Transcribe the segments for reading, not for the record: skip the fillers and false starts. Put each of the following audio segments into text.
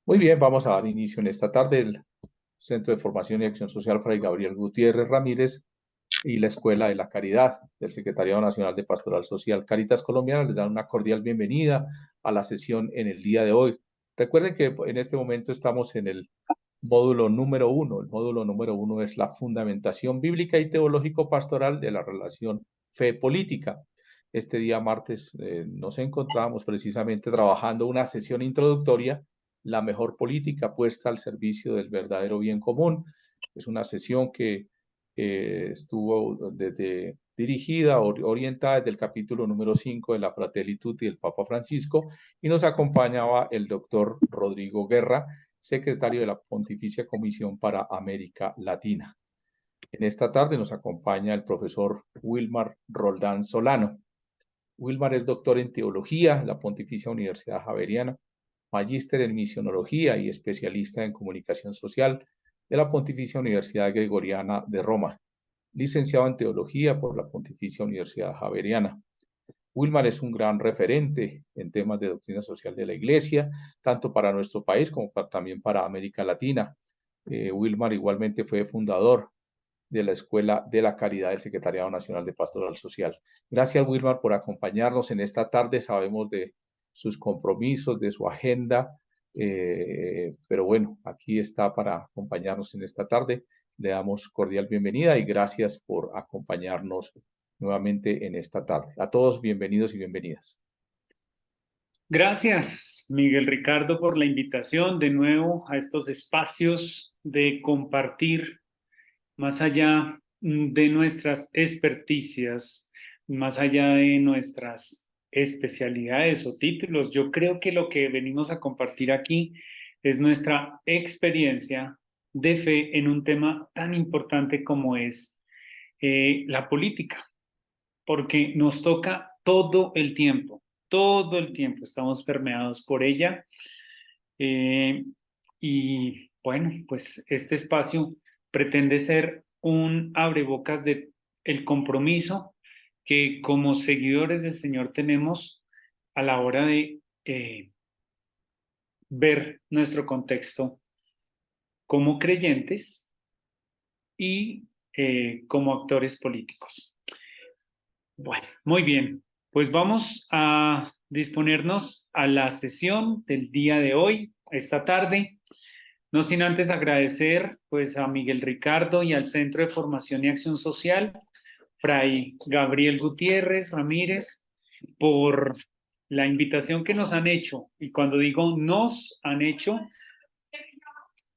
Muy bien, vamos a dar inicio en esta tarde el Centro de Formación y Acción Social Fray Gabriel Gutiérrez Ramírez y la Escuela de la Caridad del Secretariado Nacional de Pastoral Social Caritas Colombiana les dan una cordial bienvenida a la sesión en el día de hoy. Recuerden que en este momento estamos en el módulo número uno. El módulo número uno es la fundamentación bíblica y teológico-pastoral de la relación fe-política. Este día martes nos encontramos precisamente trabajando una sesión introductoria, la mejor política puesta al servicio del verdadero bien común. Es una sesión que estuvo dirigida, orientada desde el capítulo número 5 de la Fratelli Tutti del Papa Francisco, y nos acompañaba el doctor Rodrigo Guerra, secretario de la Pontificia Comisión para América Latina. En esta tarde nos acompaña el profesor Wilmar Roldán Solano. Wilmar es doctor en teología en la Pontificia Universidad Javeriana, magíster en misionología y especialista en comunicación social de la Pontificia Universidad Gregoriana de Roma, licenciado en teología por la Pontificia Universidad Javeriana. Wilmar es un gran referente en temas de doctrina social de la Iglesia, tanto para nuestro país como también para América Latina. Wilmar igualmente fue fundador de la Escuela de la Caridad del Secretariado Nacional de Pastoral Social. Gracias, Wilmar, por acompañarnos en esta tarde. Sabemos de sus compromisos, de su agenda, pero bueno, aquí está para acompañarnos en esta tarde. Le damos cordial bienvenida y gracias por acompañarnos nuevamente en esta tarde. A todos, bienvenidos y bienvenidas. Gracias, Miguel Ricardo, por la invitación de nuevo a estos espacios de compartir más allá de nuestras experticias, más allá de nuestras especialidades o títulos. Yo creo que lo que venimos a compartir aquí es nuestra experiencia de fe en un tema tan importante como es la política, porque nos toca todo el tiempo estamos permeados por ella. eh, y bueno, pues este espacio pretende ser un abrebocas de el compromiso que como seguidores del Señor tenemos a la hora de ver nuestro contexto como creyentes y como actores políticos. Bueno, muy bien. Pues vamos a disponernos a la sesión del día de hoy, esta tarde. No sin antes agradecer pues a Miguel Ricardo y al Centro de Formación y Acción Social, Fray Gabriel Gutiérrez Ramírez, por la invitación que nos han hecho. Y cuando digo nos han hecho,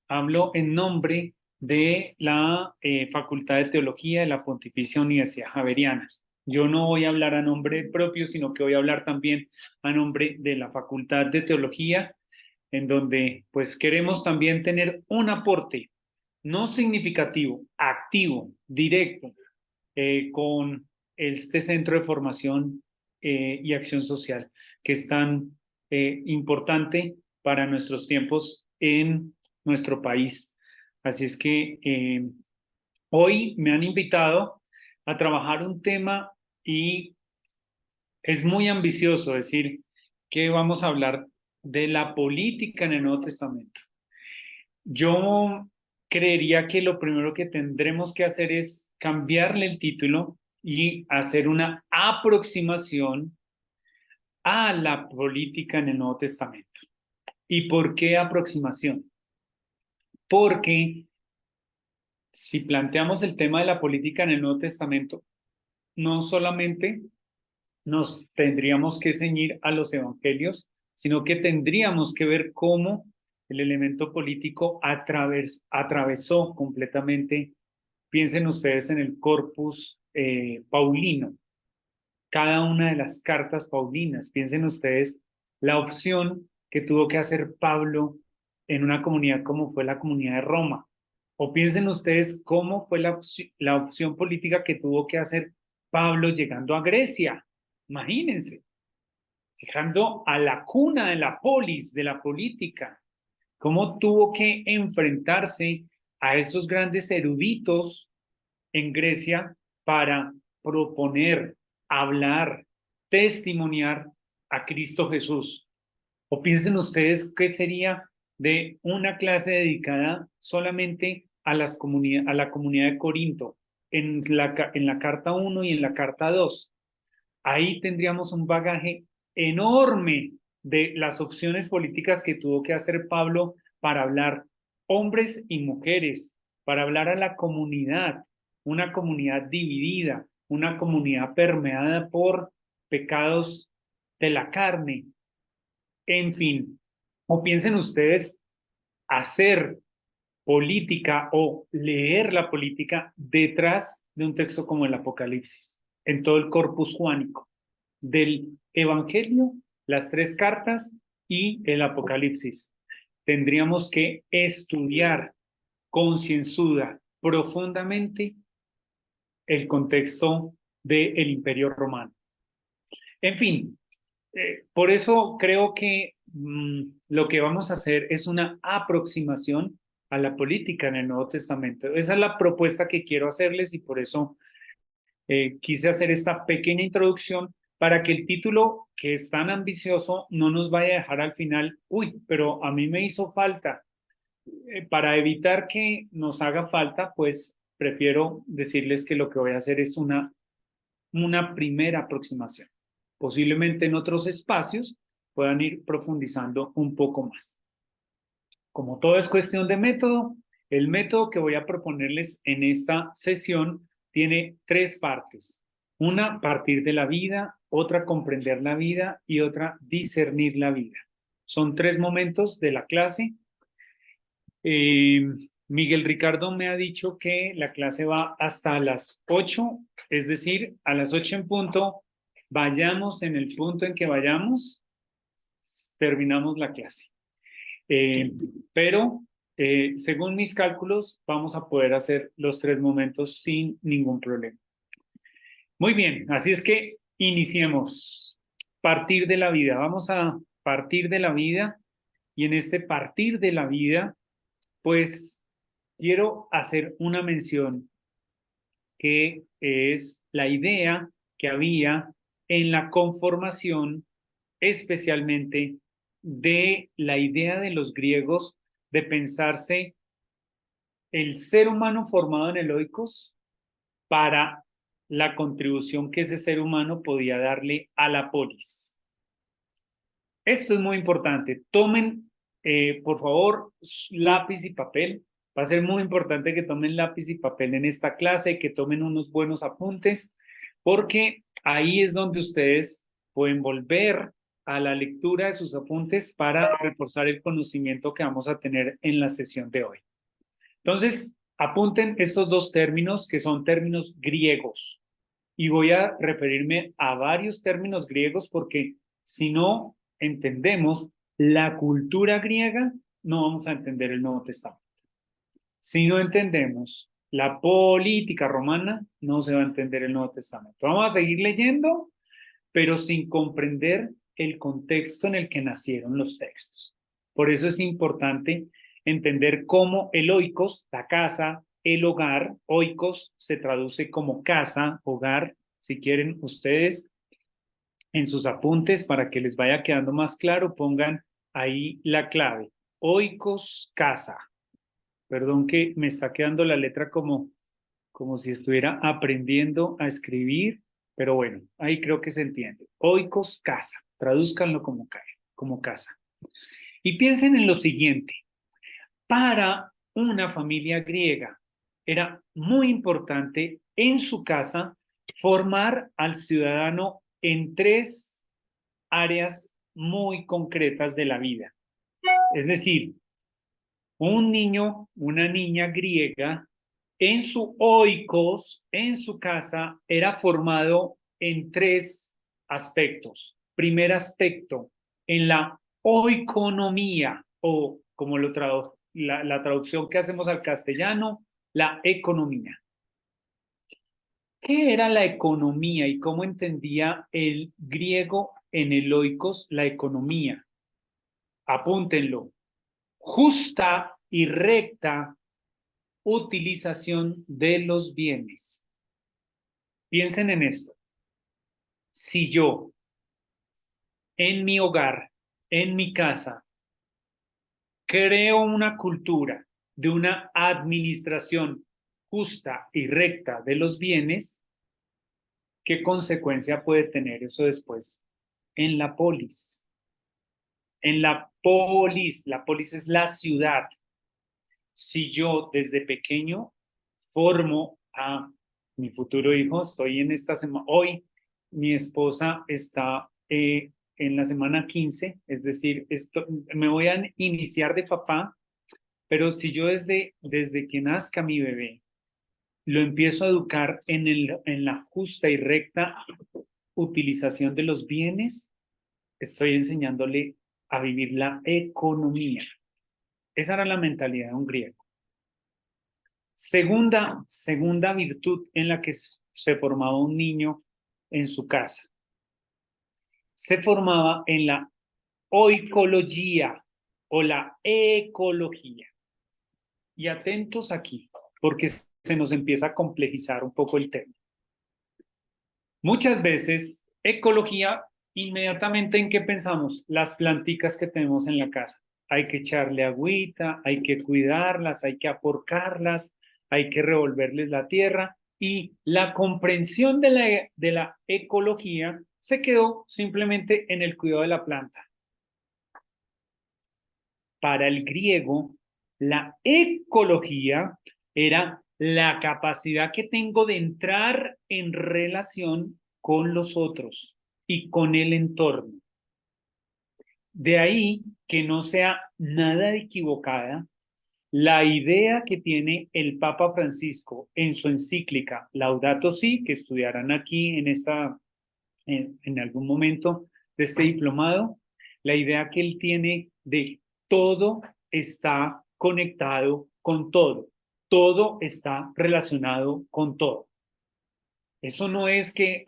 hablo en nombre de la Facultad de Teología de la Pontificia Universidad Javeriana. Yo no voy a hablar a nombre propio, sino que voy a hablar también a nombre de la Facultad de Teología, en donde pues queremos también tener un aporte no significativo, activo, directo, con este centro de formación y acción social, que es tan importante para nuestros tiempos en nuestro país. Así es que hoy me han invitado a trabajar un tema y es muy ambicioso decir que vamos a hablar de la política en el Nuevo Testamento. Yo creería que lo primero que tendremos que hacer es cambiarle el título y hacer una aproximación a la política en el Nuevo Testamento. ¿Y por qué aproximación? Porque si planteamos el tema de la política en el Nuevo Testamento, no solamente nos tendríamos que ceñir a los evangelios, sino que tendríamos que ver cómo el elemento político atravesó completamente. Piensen ustedes en el corpus paulino, cada una de las cartas paulinas. Piensen ustedes la opción que tuvo que hacer Pablo en una comunidad como fue la comunidad de Roma. O piensen ustedes cómo fue la opción política que tuvo que hacer Pablo llegando a Grecia. Imagínense, llegando a la cuna de la polis, de la política, cómo tuvo que enfrentarse a esos grandes eruditos en Grecia para proponer, hablar, testimoniar a Cristo Jesús. O piensen ustedes qué sería de una clase dedicada solamente a la comunidad de Corinto, en la carta 1 y en la carta 2. Ahí tendríamos un bagaje enorme de las opciones políticas que tuvo que hacer Pablo para hablar hombres y mujeres, para hablar a la comunidad, una comunidad dividida, una comunidad permeada por pecados de la carne, en fin. O piensen ustedes hacer política o leer la política detrás de un texto como el Apocalipsis, en todo el corpus juánico del Evangelio, las tres cartas y el Apocalipsis. Tendríamos que estudiar concienzuda, profundamente, el contexto del Imperio Romano. En fin, por eso creo que lo que vamos a hacer es una aproximación a la política en el Nuevo Testamento. Esa es la propuesta que quiero hacerles y por eso quise hacer esta pequeña introducción para que el título, que es tan ambicioso, no nos vaya a dejar al final, uy, pero a mí me hizo falta. Para evitar que nos haga falta, pues prefiero decirles que lo que voy a hacer es una primera aproximación. Posiblemente en otros espacios puedan ir profundizando un poco más. Como todo es cuestión de método, el método que voy a proponerles en esta sesión tiene tres partes. Una, partir de la vida, otra, comprender la vida y otra, discernir la vida. Son tres momentos de la clase. Miguel Ricardo me ha dicho que la clase va hasta las 8, es decir, a las 8 en punto, vayamos en el punto en que vayamos, terminamos la clase. Pero según mis cálculos, vamos a poder hacer los tres momentos sin ningún problema. Muy bien, así es que iniciemos. Partir de la vida. Vamos a partir de la vida y en este partir de la vida, pues quiero hacer una mención que es la idea que había en la conformación, especialmente de la idea de los griegos de pensarse el ser humano formado en el oikos para la contribución que ese ser humano podía darle a la polis. Esto es muy importante. Tomen, por favor, lápiz y papel. Va a ser muy importante que tomen lápiz y papel en esta clase, que tomen unos buenos apuntes, porque ahí es donde ustedes pueden volver a la lectura de sus apuntes para reforzar el conocimiento que vamos a tener en la sesión de hoy. Entonces, apunten estos dos términos que son términos griegos. Y voy a referirme a varios términos griegos porque si no entendemos la cultura griega, no vamos a entender el Nuevo Testamento. Si no entendemos la política romana, no se va a entender el Nuevo Testamento. Vamos a seguir leyendo, pero sin comprender el contexto en el que nacieron los textos. Por eso es importante entender cómo el oikos, la casa, el hogar, oikos se traduce como casa, hogar. Si quieren ustedes en sus apuntes para que les vaya quedando más claro, pongan ahí la clave. Oikos, casa. Perdón que me está quedando la letra como si estuviera aprendiendo a escribir, pero bueno, ahí creo que se entiende. Oikos, casa. Tradúzcanlo como casa. Y piensen en lo siguiente. Para una familia griega era muy importante en su casa formar al ciudadano en tres áreas muy concretas de la vida. Es decir, un niño, una niña griega, en su oikos, en su casa, era formado en tres aspectos. Primer aspecto, en la oikonomía, o como la traducción que hacemos al castellano, la economía. ¿Qué era la economía y cómo entendía el griego en el oikos la economía? Apúntenlo. Justa y recta utilización de los bienes. Piensen en esto. Si yo en mi hogar, en mi casa, creo una cultura de una administración justa y recta de los bienes, ¿qué consecuencia puede tener eso después en la polis? En la polis es la ciudad. Si yo desde pequeño formo a mi futuro hijo, estoy en esta semana, hoy mi esposa está en la semana 15, es decir, me voy a iniciar de papá, pero si yo desde que nazca mi bebé, lo empiezo a educar en la justa y recta utilización de los bienes, estoy enseñándole a vivir la economía. Esa era la mentalidad de un griego. Segunda virtud en la que se formaba un niño en su casa. Se formaba en la oicología o la ecología. Y atentos aquí, porque se nos empieza a complejizar un poco el tema. Muchas veces, ecología, inmediatamente en qué pensamos, las planticas que tenemos en la casa. Hay que echarle agüita, hay que cuidarlas, hay que aporcarlas, hay que revolverles la tierra y la comprensión de la ecología se quedó simplemente en el cuidado de la planta. Para el griego, la ecología era la capacidad que tengo de entrar en relación con los otros y con el entorno. De ahí que no sea nada equivocada la idea que tiene el Papa Francisco en su encíclica Laudato Si, que estudiarán aquí en algún momento de este diplomado, la idea que él tiene de todo está conectado con todo está relacionado con todo. Eso no es que,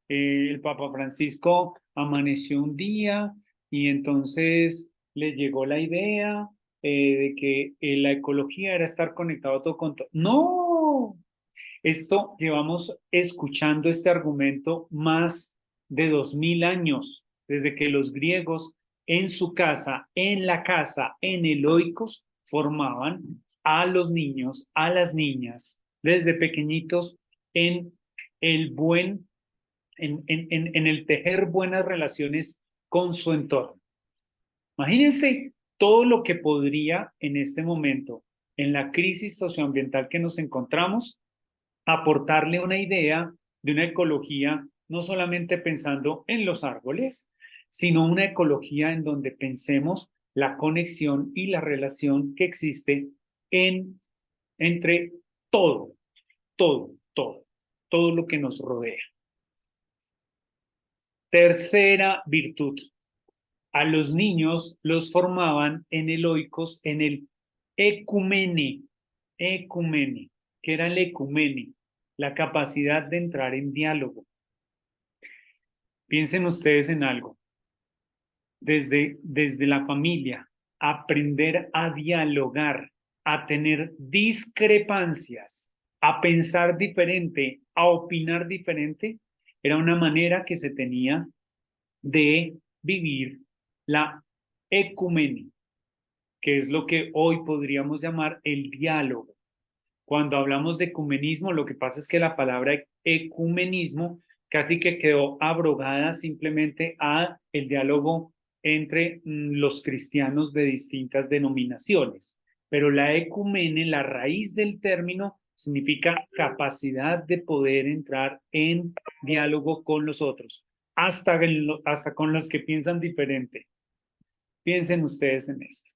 el Papa Francisco amaneció un día y entonces le llegó la idea de que la ecología era estar conectado todo con todo. No, esto llevamos escuchando este argumento más de 2000 años, desde que los griegos en su casa, en la casa, en el oikos, formaban a los niños, a las niñas, desde pequeñitos en en el tejer buenas relaciones con su entorno. Imagínense todo lo que podría en este momento, en la crisis socioambiental que nos encontramos, aportarle una idea de una ecología, no solamente pensando en los árboles, sino una ecología en donde pensemos la conexión y la relación que existe entre todo, todo lo que nos rodea. Tercera virtud. A los niños los formaban en el oikos, en el ecumene, que era el ecumene, la capacidad de entrar en diálogo. Piensen ustedes en algo. Desde la familia, aprender a dialogar, a tener discrepancias, a pensar diferente, a opinar diferente, era una manera que se tenía de vivir la ecumene, que es lo que hoy podríamos llamar el diálogo. Cuando hablamos de ecumenismo, lo que pasa es que la palabra ecumenismo casi que quedó abrogada simplemente a el diálogo entre los cristianos de distintas denominaciones. Pero la ecumene, la raíz del término, significa capacidad de poder entrar en diálogo con los otros, hasta con los que piensan diferente. Piensen ustedes en esto.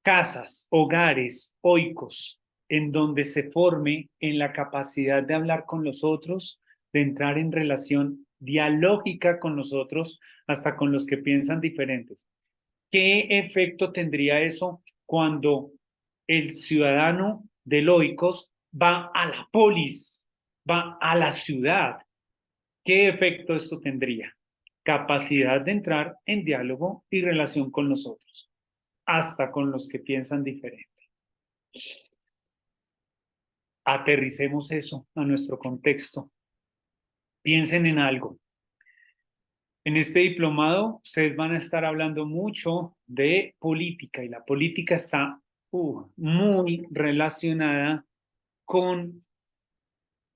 Casas, hogares, oikos, en donde se forme en la capacidad de hablar con los otros, de entrar en relación dialógica con los otros, hasta con los que piensan diferentes. ¿Qué efecto tendría eso cuando el ciudadano del oikos va a la polis, va a la ciudad? ¿Qué efecto esto tendría? Capacidad de entrar en diálogo y relación con los otros, hasta con los que piensan diferente. Aterricemos eso a nuestro contexto. Piensen en algo. En este diplomado, ustedes van a estar hablando mucho de política y la política está muy relacionada con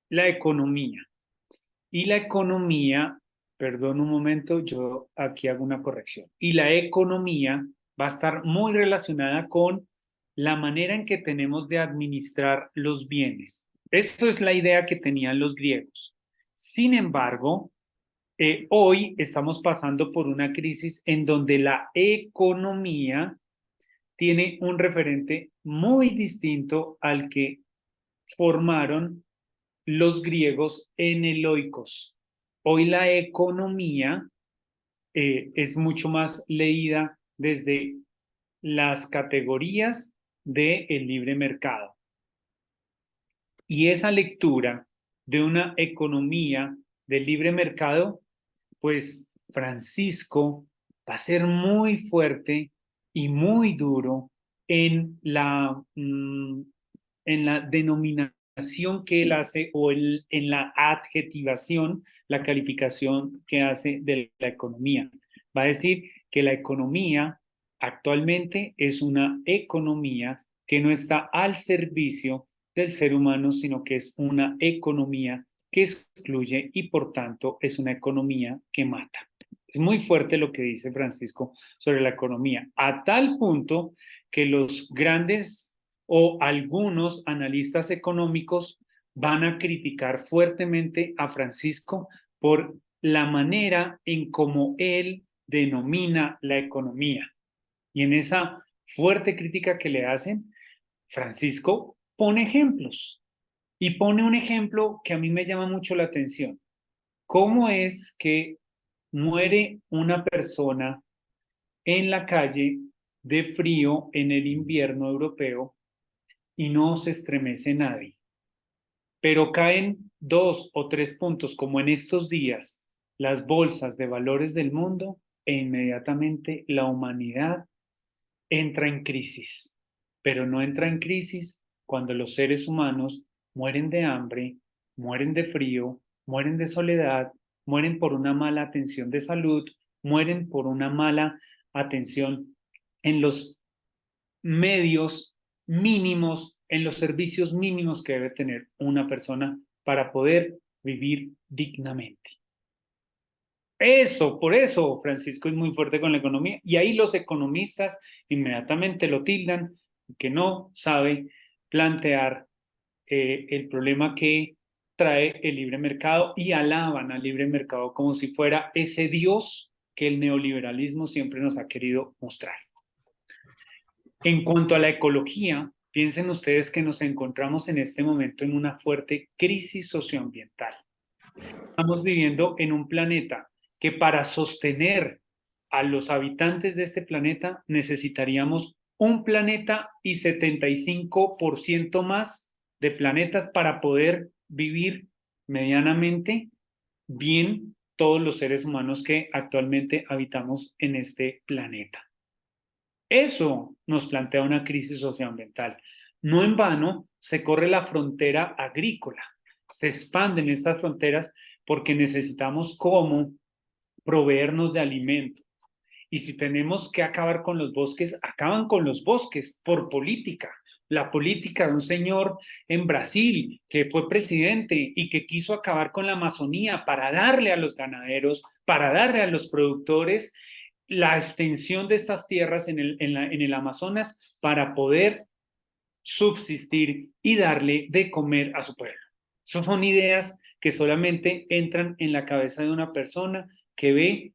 la economía. Y la economía, perdón un momento, yo aquí hago una corrección. Y la economía va a estar muy relacionada con la manera en que tenemos de administrar los bienes. Esto es la idea que tenían los griegos. Sin embargo, hoy estamos pasando por una crisis en donde la economía tiene un referente muy distinto al que formaron los griegos en el Oikos. Hoy la economía es mucho más leída desde las categorías del libre mercado. Y esa lectura de una economía del libre mercado, pues Francisco va a ser muy fuerte y muy duro en la denominación que él hace o en la adjetivación, la calificación que hace de la economía. Va a decir que la economía actualmente es una economía que no está al servicio del ser humano, sino que es una economía que excluye y por tanto es una economía que mata. Es muy fuerte lo que dice Francisco sobre la economía, a tal punto que los grandes o algunos analistas económicos van a criticar fuertemente a Francisco por la manera en cómo él denomina la economía. Y en esa fuerte crítica que le hacen, Francisco pone ejemplos y pone un ejemplo que a mí me llama mucho la atención. ¿Cómo es que muere una persona en la calle de frío en el invierno europeo y no se estremece nadie? Pero caen 2 o 3 puntos, como en estos días, las bolsas de valores del mundo e inmediatamente la humanidad entra en crisis. Pero no entra en crisis cuando los seres humanos mueren de hambre, mueren de frío, mueren de soledad, mueren por una mala atención de salud, mueren por una mala atención en los medios mínimos, en los servicios mínimos que debe tener una persona para poder vivir dignamente. Por eso Francisco es muy fuerte con la economía y ahí los economistas inmediatamente lo tildan, que no sabe plantear el problema que trae el libre mercado y alaban al libre mercado como si fuera ese Dios que el neoliberalismo siempre nos ha querido mostrar. En cuanto a la ecología, piensen ustedes que nos encontramos en este momento en una fuerte crisis socioambiental. Estamos viviendo en un planeta que para sostener a los habitantes de este planeta necesitaríamos un planeta y 75% más de planetas para poder vivir medianamente bien todos los seres humanos que actualmente habitamos en este planeta. Eso nos plantea una crisis socioambiental. No en vano se corre la frontera agrícola, se expanden estas fronteras porque necesitamos cómo proveernos de alimento. Y si tenemos que acabar con los bosques, acaban con los bosques por política. La política de un señor en Brasil que fue presidente y que quiso acabar con la Amazonía para darle a los ganaderos, para darle a los productores la extensión de estas tierras en el Amazonas para poder subsistir y darle de comer a su pueblo. Esas son ideas que solamente entran en la cabeza de una persona que ve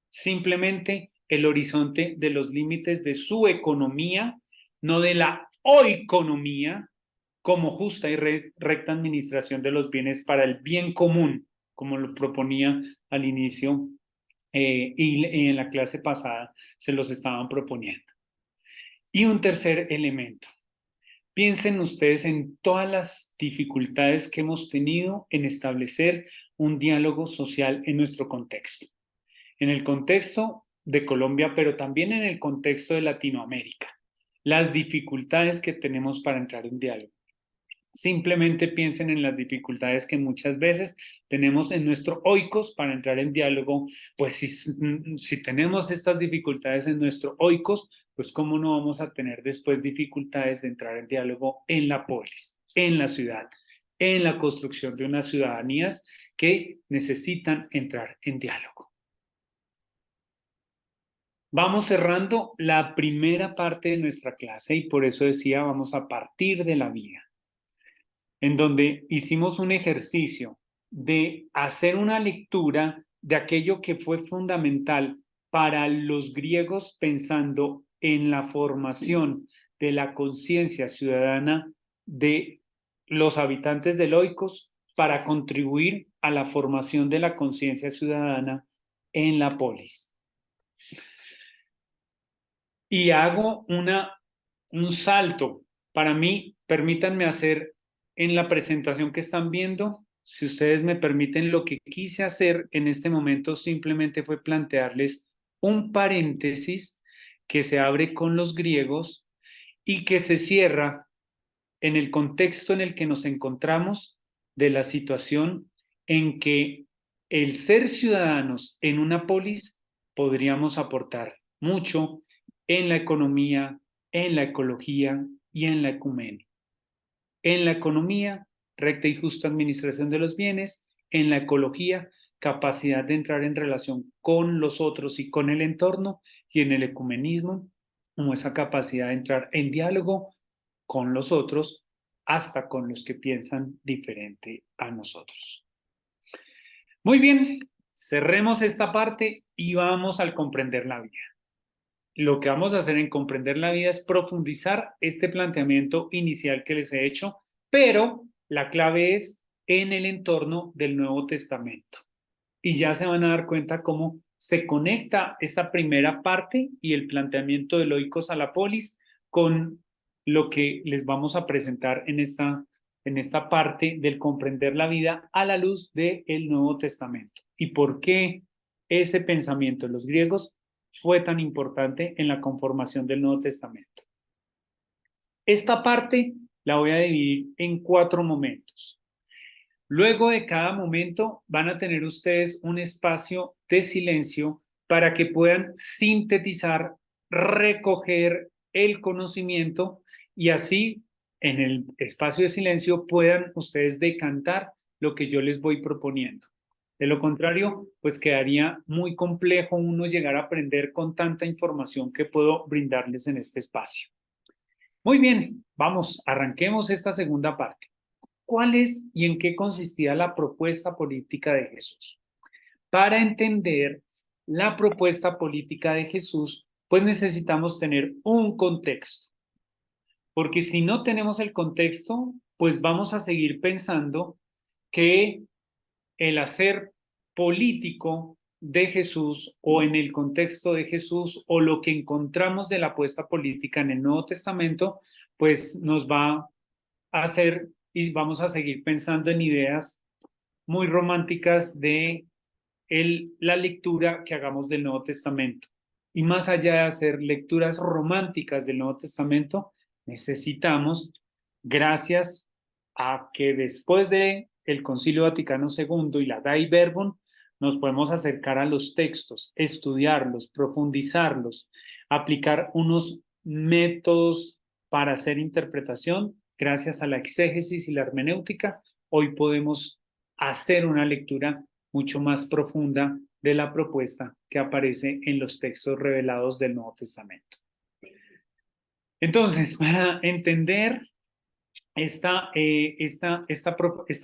simplemente el horizonte de los límites de su economía, no de la oikonomía, como justa y recta administración de los bienes para el bien común, como lo proponía al inicio y en la clase pasada se los estaban proponiendo. Y un tercer elemento. Piensen ustedes en todas las dificultades que hemos tenido en establecer un diálogo social en nuestro contexto. En el contexto de Colombia, pero también en el contexto de Latinoamérica. Las dificultades que tenemos para entrar en diálogo. Simplemente piensen en las dificultades que muchas veces tenemos en nuestro oikos para entrar en diálogo. Pues si tenemos estas dificultades en nuestro oikos, pues cómo no vamos a tener después dificultades de entrar en diálogo en la polis, en la ciudad, en la construcción de unas ciudadanías que necesitan entrar en diálogo. Vamos cerrando la primera parte de nuestra clase y por eso decía, vamos a partir de la vida, en donde hicimos un ejercicio de hacer una lectura de aquello que fue fundamental para los griegos pensando en la formación de la conciencia ciudadana de los habitantes del Oikos para contribuir a la formación de la conciencia ciudadana en la polis. Y hago un salto. Para mí, permítanme hacer en la presentación que están viendo, si ustedes me permiten, lo que quise hacer en este momento simplemente fue plantearles un paréntesis que se abre con los griegos y que se cierra en el contexto en el que nos encontramos de la situación en que el ser ciudadanos en una polis podríamos aportar mucho en la economía, en la ecología y en la ecumenia. En la economía, recta y justa administración de los bienes; en la ecología, capacidad de entrar en relación con los otros y con el entorno; y en el ecumenismo, como esa capacidad de entrar en diálogo con los otros, hasta con los que piensan diferente a nosotros. Muy bien, cerremos esta parte y vamos al comprender la vida. Lo que vamos a hacer en comprender la vida es profundizar este planteamiento inicial que les he hecho, pero la clave es en el entorno del Nuevo Testamento. Y ya se van a dar cuenta cómo se conecta esta primera parte y el planteamiento del oikos a la polis con lo que les vamos a presentar en esta parte del comprender la vida a la luz del Nuevo Testamento. ¿Y por qué ese pensamiento de los griegos fue tan importante en la conformación del Nuevo Testamento? Esta parte la voy a dividir en 4 momentos. Luego de cada momento van a tener ustedes un espacio de silencio para que puedan sintetizar, recoger el conocimiento y así en el espacio de silencio puedan ustedes decantar lo que yo les voy proponiendo. De lo contrario, pues quedaría muy complejo uno llegar a aprender con tanta información que puedo brindarles en este espacio. Muy bien, vamos, arranquemos esta segunda parte. ¿Cuál es y en qué consistía la propuesta política de Jesús? Para entender la propuesta política de Jesús, pues necesitamos tener un contexto. Porque si no tenemos el contexto, pues vamos a seguir pensando que el hacer político de Jesús o en el contexto de Jesús o lo que encontramos de la apuesta política en el Nuevo Testamento, pues nos va a hacer y vamos a seguir pensando en ideas muy románticas de la lectura que hagamos del Nuevo Testamento. Y más allá de hacer lecturas románticas del Nuevo Testamento, necesitamos, gracias a que después de el Concilio Vaticano II y la Dei Verbum, nos podemos acercar a los textos, estudiarlos, profundizarlos, aplicar unos métodos para hacer interpretación. Gracias a la exégesis y la hermenéutica, hoy podemos hacer una lectura mucho más profunda de la propuesta que aparece en los textos revelados del Nuevo Testamento. Entonces, para entender este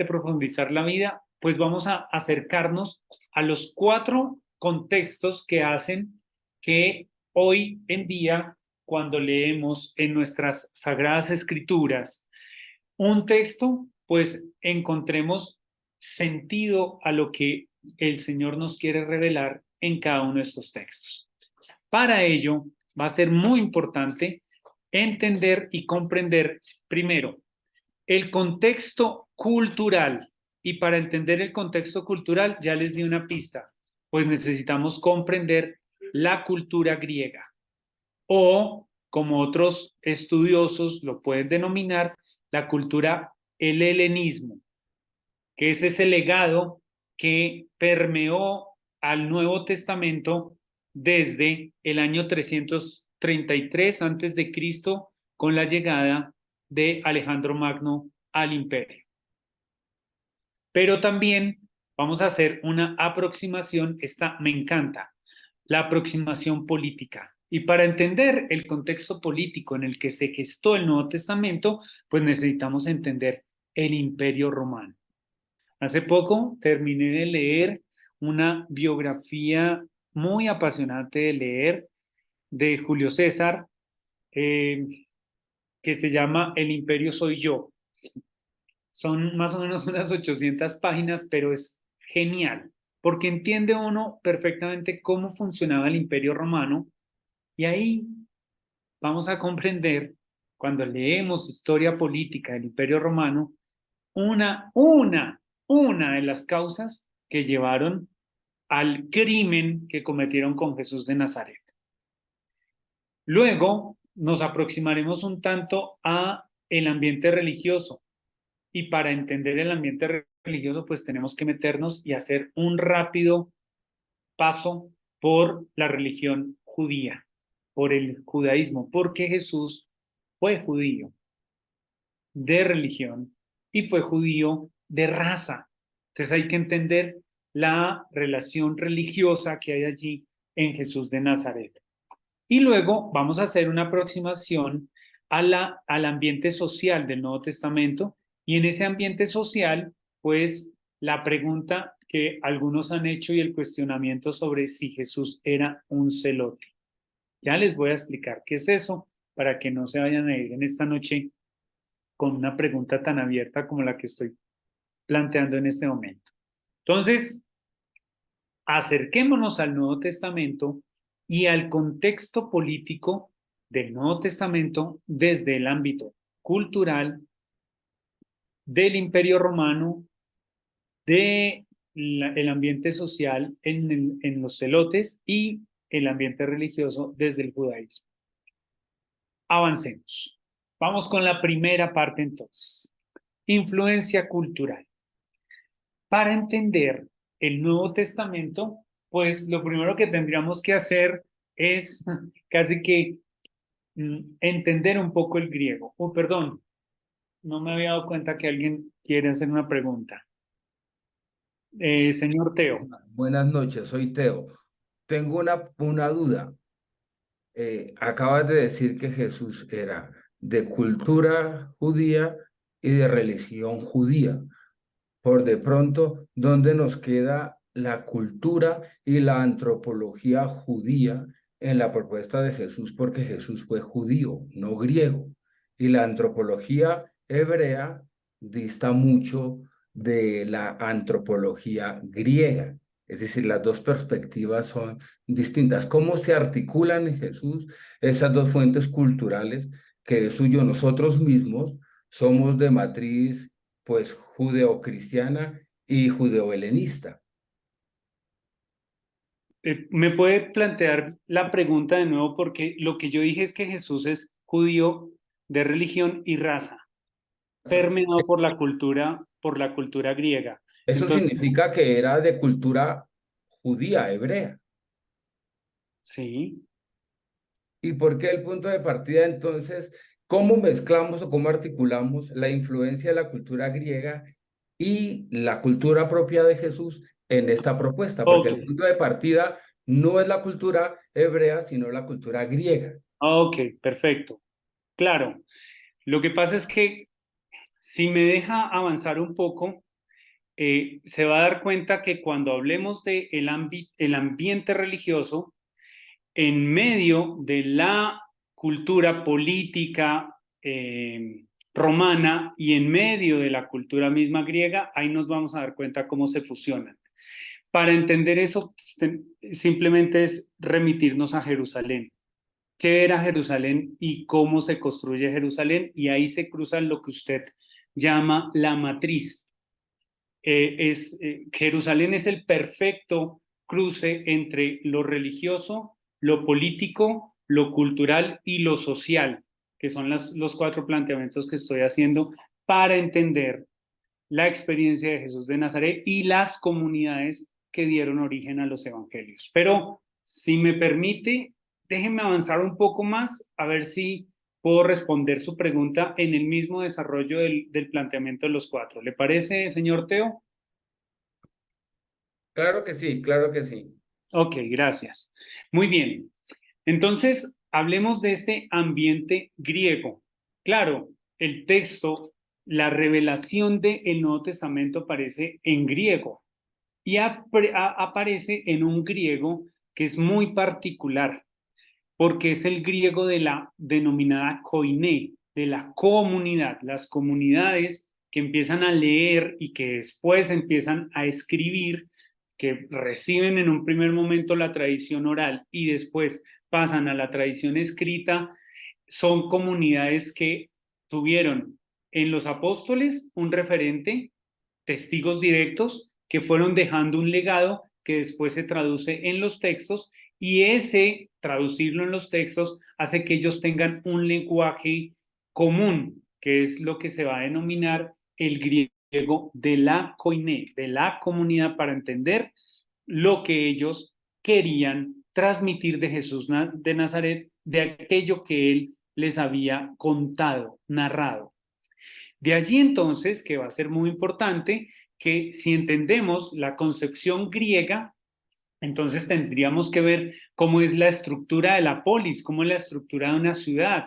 profundizar la vida, pues vamos a acercarnos a los 4 contextos que hacen que hoy en día, cuando leemos en nuestras sagradas escrituras un texto, pues encontremos sentido a lo que el Señor nos quiere revelar en cada uno de estos textos. Para ello, va a ser muy importante entender y comprender, primero, el contexto cultural. Y para entender el contexto cultural, ya les di una pista, pues necesitamos comprender la cultura griega. O, como otros estudiosos lo pueden denominar, la cultura el helenismo, que es ese legado que permeó al Nuevo Testamento desde el año 333 antes de Cristo con la llegada de Alejandro Magno al imperio. Pero también vamos a hacer una aproximación, esta me encanta, la aproximación política. Y para entender el contexto político en el que se gestó el Nuevo Testamento, pues necesitamos entender el Imperio Romano. Hace poco terminé de leer una biografía muy apasionante de leer de Julio César, que se llama El Imperio Soy Yo. Son más o menos unas 800 páginas, pero es genial, porque entiende uno perfectamente cómo funcionaba el Imperio Romano y ahí vamos a comprender, cuando leemos historia política del Imperio Romano, una de las causas que llevaron al crimen que cometieron con Jesús de Nazaret. Luego nos aproximaremos un tanto a el ambiente religioso y para entender el ambiente religioso pues tenemos que meternos y hacer un rápido paso por la religión judía, por el judaísmo, porque Jesús fue judío de religión y fue judío de raza. Entonces hay que entender la relación religiosa que hay allí en Jesús de Nazaret. Y luego vamos a hacer una aproximación al ambiente social del Nuevo Testamento y en ese ambiente social, pues la pregunta que algunos han hecho y el cuestionamiento sobre si Jesús era un celote. Ya les voy a explicar qué es eso para que no se vayan a ir en esta noche con una pregunta tan abierta como la que estoy planteando en este momento. Entonces, acerquémonos al Nuevo Testamento y al contexto político del Nuevo Testamento desde el ámbito cultural, del Imperio Romano, del ambiente social en los celotes y el ambiente religioso desde el judaísmo. Avancemos. Vamos con la primera parte entonces. Influencia cultural. Para entender el Nuevo Testamento, pues lo primero que tendríamos que hacer es casi que entender un poco el griego. Oh, perdón, no me había dado cuenta que alguien quiere hacer una pregunta. Señor Teo. Buenas noches, soy Teo. Tengo una duda. Acabas de decir que Jesús era de cultura judía y de religión judía. Por de pronto, ¿dónde nos queda la cultura y la antropología judía en la propuesta de Jesús? Porque Jesús fue judío, no griego. Y la antropología hebrea dista mucho de la antropología griega. Es decir, las dos perspectivas son distintas. ¿Cómo se articulan en Jesús esas dos fuentes culturales que de suyo nosotros mismos somos de matriz pues judeocristiana y judeohelenista? ¿Me puede plantear la pregunta de nuevo? Porque lo que yo dije es que Jesús es judío de religión y raza, permeado por la cultura griega. Eso Entonces, significa que era de cultura judía, hebrea. sí. ¿Y por qué el punto de partida entonces? ¿Cómo mezclamos o cómo articulamos la influencia de la cultura griega y la cultura propia de Jesús en esta propuesta? Porque Ok, el punto de partida no es la cultura hebrea, sino la cultura griega. ok, perfecto. Claro, lo que pasa es que si me deja avanzar un poco, se va a dar cuenta que cuando hablemos de el ambiente religioso, en medio de la cultura política romana y en medio de la cultura misma griega, ahí nos vamos a dar cuenta cómo se fusionan. Para entender eso, simplemente es remitirnos a Jerusalén. ¿Qué era Jerusalén y cómo se construye Jerusalén? Y ahí se cruza lo que usted llama la matriz. Jerusalén es el perfecto cruce entre lo religioso, lo político, lo cultural y lo social, que son los cuatro planteamientos que estoy haciendo para entender la experiencia de Jesús de Nazaret y las comunidades que dieron origen a los evangelios. Pero si me permite, déjenme avanzar un poco más a ver si puedo responder su pregunta en el mismo desarrollo del planteamiento de los cuatro. ¿Le parece, señor Teo? Claro que sí, claro que sí. Ok, gracias. Muy bien. Entonces, hablemos de este ambiente griego. Claro, el texto, la revelación del Nuevo Testamento aparece en griego y aparece en un griego que es muy particular, porque es el griego de la denominada koiné, de la comunidad, las comunidades que empiezan a leer y que después empiezan a escribir, que reciben en un primer momento la tradición oral y después pasan a la tradición escrita, son comunidades que tuvieron en los apóstoles un referente, testigos directos que fueron dejando un legado que después se traduce en los textos, y ese traducirlo en los textos hace que ellos tengan un lenguaje común, que es lo que se va a denominar el griego de la koiné, de la comunidad, para entender lo que ellos querían transmitir de Jesús de Nazaret, de aquello que él les había contado, narrado. De allí entonces, que va a ser muy importante, que si entendemos la concepción griega, entonces tendríamos que ver cómo es la estructura de la polis, cómo es la estructura de una ciudad,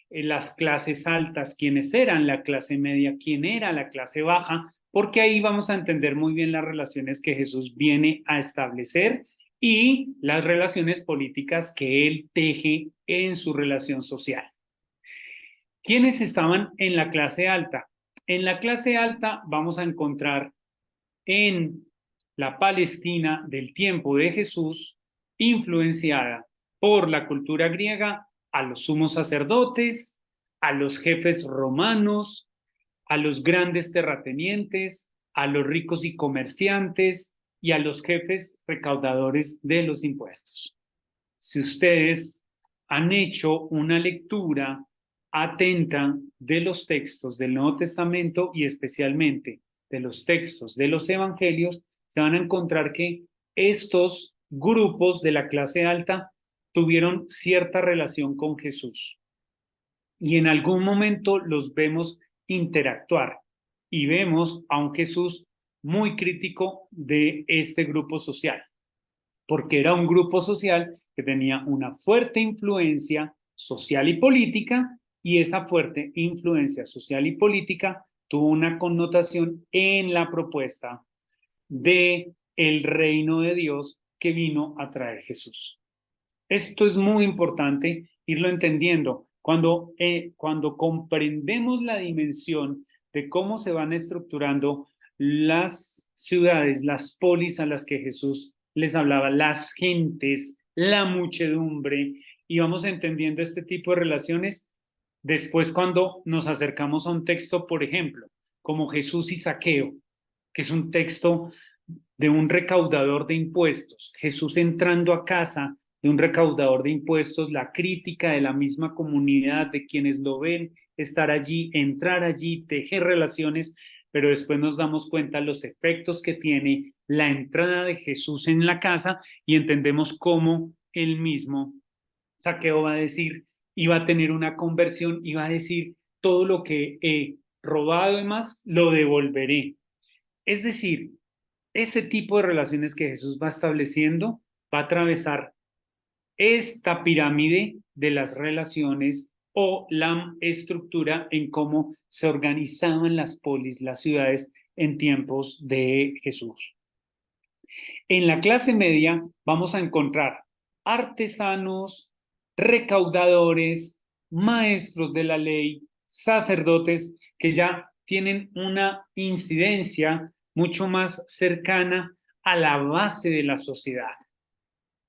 las clases altas, quiénes eran, la clase media, quién era, la clase baja, porque ahí vamos a entender muy bien las relaciones que Jesús viene a establecer y las relaciones políticas que él teje en su relación social. ¿Quiénes estaban en la clase alta? En la clase alta vamos a encontrar en la Palestina del tiempo de Jesús, influenciada por la cultura griega, a los sumos sacerdotes, a los jefes romanos, a los grandes terratenientes, a los ricos y comerciantes y a los jefes recaudadores de los impuestos. Si ustedes han hecho una lectura atenta de los textos del Nuevo Testamento y especialmente de los textos de los evangelios, se van a encontrar que estos grupos de la clase alta tuvieron cierta relación con Jesús y en algún momento los vemos interactuar y vemos a un Jesús muy crítico de este grupo social, porque era un grupo social que tenía una fuerte influencia social y política, y esa fuerte influencia social y política tuvo una connotación en la propuesta de el reino de Dios que vino a traer Jesús. Esto es muy importante irlo entendiendo. Cuando comprendemos la dimensión de cómo se van estructurando las ciudades, las polis a las que Jesús les hablaba, las gentes, la muchedumbre, y vamos entendiendo este tipo de relaciones, después cuando nos acercamos a un texto, por ejemplo, como Jesús y Zaqueo, que es un texto de un recaudador de impuestos, Jesús entrando a casa de un recaudador de impuestos, la crítica de la misma comunidad, de quienes lo ven estar allí, entrar allí, tejer relaciones, pero después nos damos cuenta de los efectos que tiene la entrada de Jesús en la casa y entendemos cómo él mismo, Zaqueo, va a decir, iba a tener una conversión, iba a decir, todo lo que he robado y más, lo devolveré. Es decir, ese tipo de relaciones que Jesús va estableciendo va a atravesar esta pirámide de las relaciones o la estructura en cómo se organizaban las polis, las ciudades en tiempos de Jesús. En la clase media vamos a encontrar artesanos, recaudadores, maestros de la ley, sacerdotes que ya tienen una incidencia mucho más cercana a la base de la sociedad,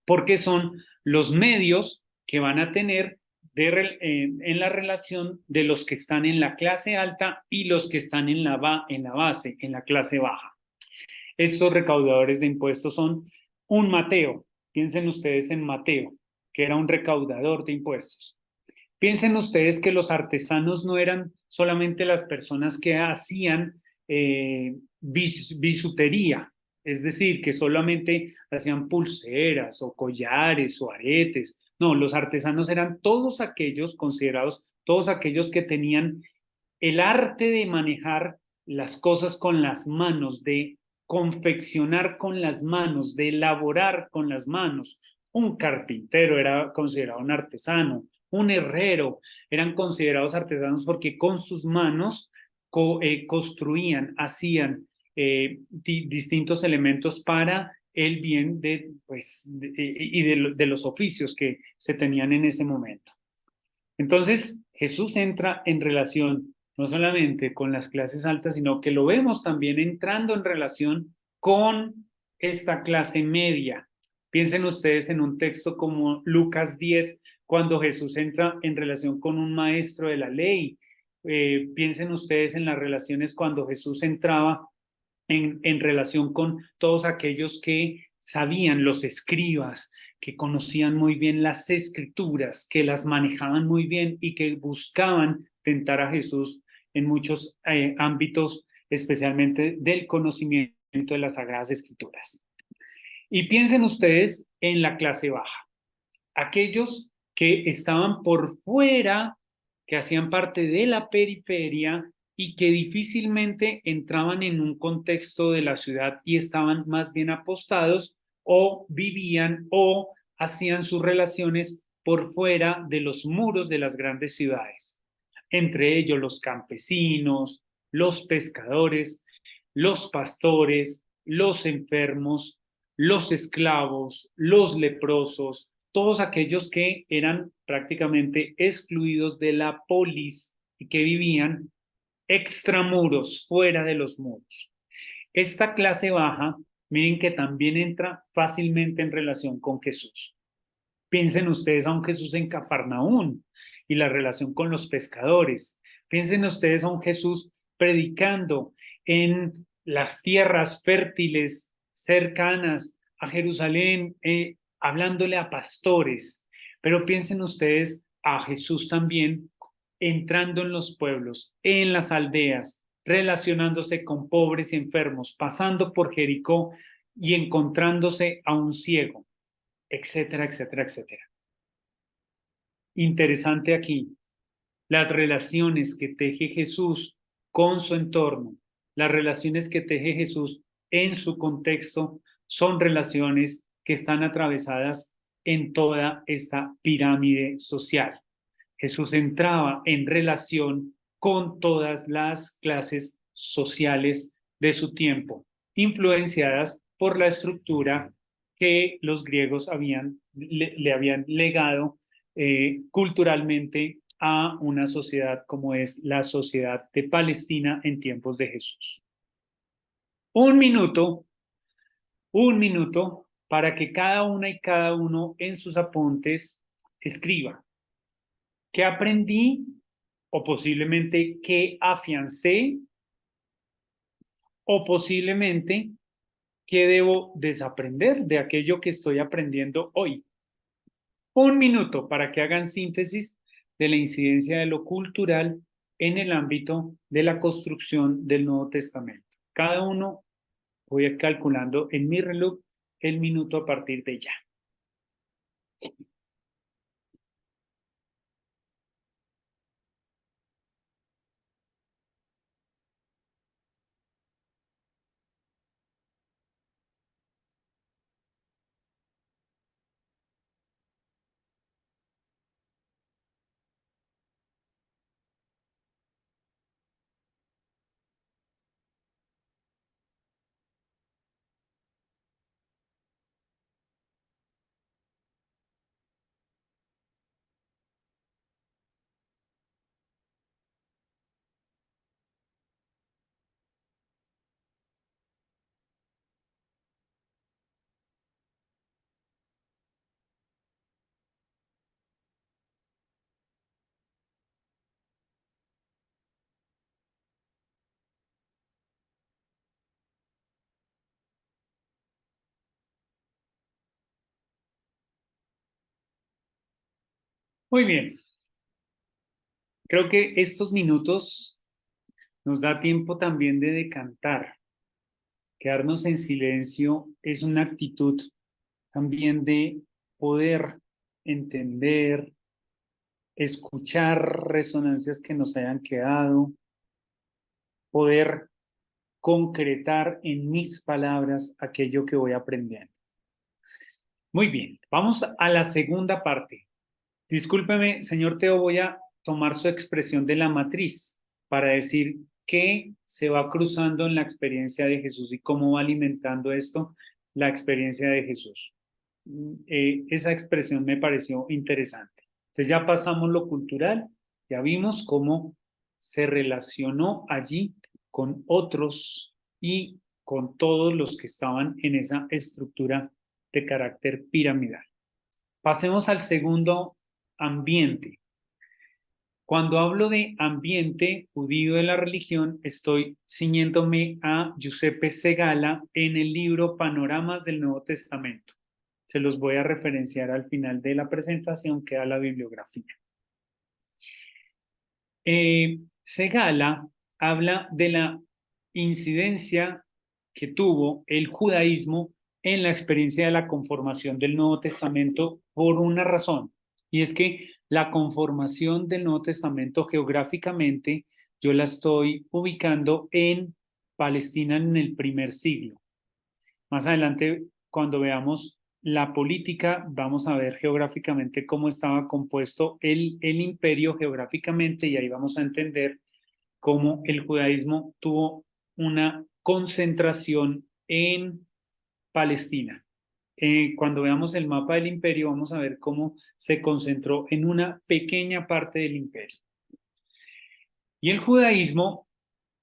porque son los medios que van a tener en la relación de los que están en la clase alta y los que están en la base, en la clase baja. Estos recaudadores de impuestos son un Mateo. Piensen ustedes en Mateo, que era un recaudador de impuestos. Piensen ustedes que los artesanos no eran solamente las personas que hacían bisutería, es decir, que solamente hacían pulseras o collares o aretes. No, los artesanos eran todos aquellos considerados, todos aquellos que tenían el arte de manejar las cosas con las manos, de confeccionar con las manos, de elaborar con las manos. Un carpintero era considerado un artesano, un herrero eran considerados artesanos porque con sus manos construían, hacían distintos elementos para el bien de, pues, de los oficios que se tenían en ese momento. Entonces, Jesús entra en relación no solamente con las clases altas, sino que lo vemos también entrando en relación con esta clase media. Piensen ustedes en un texto como Lucas 10, cuando Jesús entra en relación con un maestro de la ley. Piensen ustedes en las relaciones cuando Jesús entraba en relación con todos aquellos que sabían, los escribas, que conocían muy bien las escrituras, que las manejaban muy bien y que buscaban tentar a Jesús en muchos ámbitos, especialmente del conocimiento de las Sagradas Escrituras. Y piensen ustedes en la clase baja, aquellos que estaban por fuera, que hacían parte de la periferia y que difícilmente entraban en un contexto de la ciudad y estaban más bien apostados o vivían o hacían sus relaciones por fuera de los muros de las grandes ciudades. Entre ellos los campesinos, los pescadores, los pastores, los enfermos, los esclavos, los leprosos, todos aquellos que eran prácticamente excluidos de la polis y que vivían extramuros, fuera de los muros. Esta clase baja, miren que también entra fácilmente en relación con Jesús. Piensen ustedes a un Jesús en Cafarnaún y la relación con los pescadores. Piensen ustedes a un Jesús predicando en las tierras fértiles cercanas a Jerusalén, hablándole a pastores. Pero piensen ustedes a Jesús también entrando en los pueblos, en las aldeas, relacionándose con pobres y enfermos, pasando por Jericó y encontrándose a un ciego, etcétera, etcétera, etcétera. Interesante aquí, las relaciones que teje Jesús con su entorno, las relaciones que teje Jesús en su contexto, son relaciones que están atravesadas en toda esta pirámide social. Jesús entraba en relación con todas las clases sociales de su tiempo, influenciadas por la estructura que los griegos le habían legado culturalmente a una sociedad como es la sociedad de Palestina en tiempos de Jesús. Un minuto, un minuto para que cada una y cada uno en sus apuntes escriba qué aprendí o posiblemente qué afiancé o posiblemente qué debo desaprender de aquello que estoy aprendiendo hoy. Un minuto para que hagan síntesis de la incidencia de lo cultural en el ámbito de la construcción del Nuevo Testamento. Cada uno voy a ir calculando en mi reloj el minuto a partir de ya. Muy bien. Creo que estos minutos nos da tiempo también de decantar. Quedarnos en silencio es una actitud también de poder entender, escuchar resonancias que nos hayan quedado, poder concretar en mis palabras aquello que voy aprendiendo. Muy bien, vamos a la segunda parte. Discúlpeme, señor Teo, voy a tomar su expresión de la matriz para decir qué se va cruzando en la experiencia de Jesús y cómo va alimentando esto la experiencia de Jesús. Esa expresión me pareció interesante. Entonces ya pasamos lo cultural, ya vimos cómo se relacionó allí con otros y con todos los que estaban en esa estructura de carácter piramidal. Pasemos al segundo ambiente. Cuando hablo de ambiente judío de la religión, estoy ciñéndome a Giuseppe Segala en el libro Panoramas del Nuevo Testamento. Se los voy a referenciar al final de la presentación, que da la bibliografía. Segala habla de la incidencia que tuvo el judaísmo en la experiencia de la conformación del Nuevo Testamento por una razón, y es que la conformación del Nuevo Testamento geográficamente yo la estoy ubicando en Palestina en el primer siglo. Más adelante, cuando veamos la política, vamos a ver geográficamente cómo estaba compuesto el imperio geográficamente y ahí vamos a entender cómo el judaísmo tuvo una concentración en Palestina. Cuando veamos el mapa del imperio, vamos a ver cómo se concentró en una pequeña parte del imperio. Y el judaísmo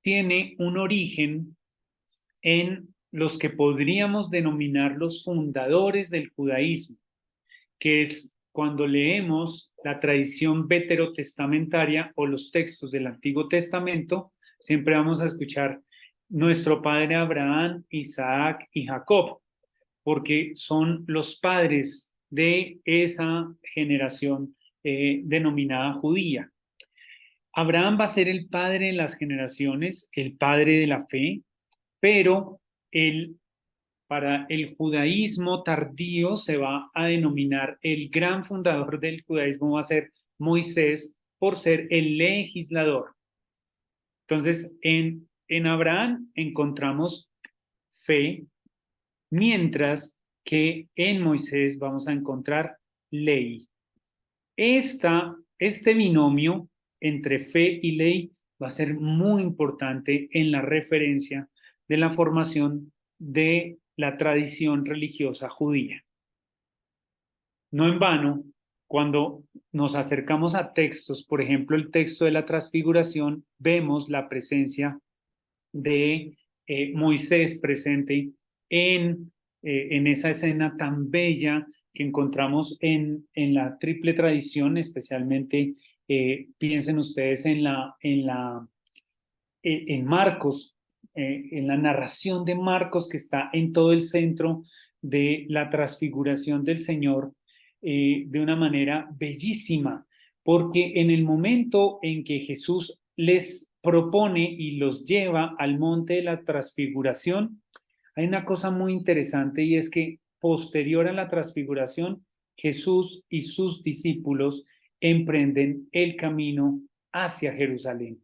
tiene un origen en los que podríamos denominar los fundadores del judaísmo, que es cuando leemos la tradición veterotestamentaria o los textos del Antiguo Testamento, siempre vamos a escuchar nuestro padre Abraham, Isaac y Jacob, porque son los padres de esa generación denominada judía. Abraham va a ser el padre de las generaciones, el padre de la fe, pero para el judaísmo tardío se va a denominar el gran fundador del judaísmo va a ser Moisés por ser el legislador. Entonces, en Abraham encontramos fe, mientras que en Moisés vamos a encontrar ley. Este binomio entre fe y ley va a ser muy importante en la referencia de la formación de la tradición religiosa judía. No en vano, cuando nos acercamos a textos, por ejemplo, el texto de la transfiguración, vemos la presencia de Moisés presente en esa escena tan bella que encontramos en la triple tradición, especialmente piensen ustedes en Marcos, en la narración de Marcos que está en todo el centro de la transfiguración del Señor de una manera bellísima, porque en el momento en que Jesús les propone y los lleva al monte de la transfiguración, hay una cosa muy interesante y es que posterior a la transfiguración, Jesús y sus discípulos emprenden el camino hacia Jerusalén.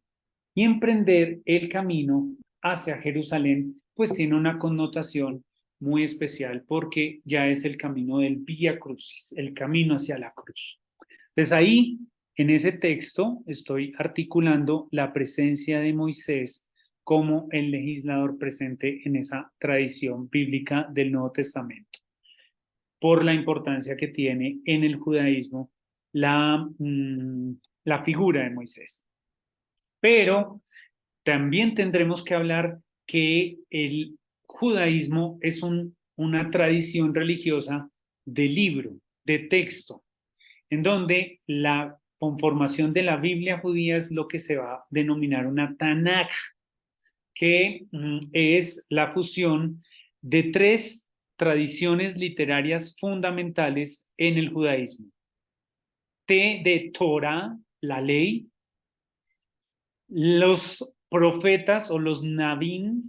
Y emprender el camino hacia Jerusalén, pues tiene una connotación muy especial porque ya es el camino del Vía Crucis, el camino hacia la cruz. Entonces ahí, en ese texto, estoy articulando la presencia de Moisés como el legislador presente en esa tradición bíblica del Nuevo Testamento, por la importancia que tiene en el judaísmo la figura de Moisés. Pero también tendremos que hablar que el judaísmo es una tradición religiosa de libro, de texto, en donde la conformación de la Biblia judía es lo que se va a denominar una Tanaj, que es la fusión de tres tradiciones literarias fundamentales en el judaísmo. T de Torah, la ley, Los profetas o los nabín,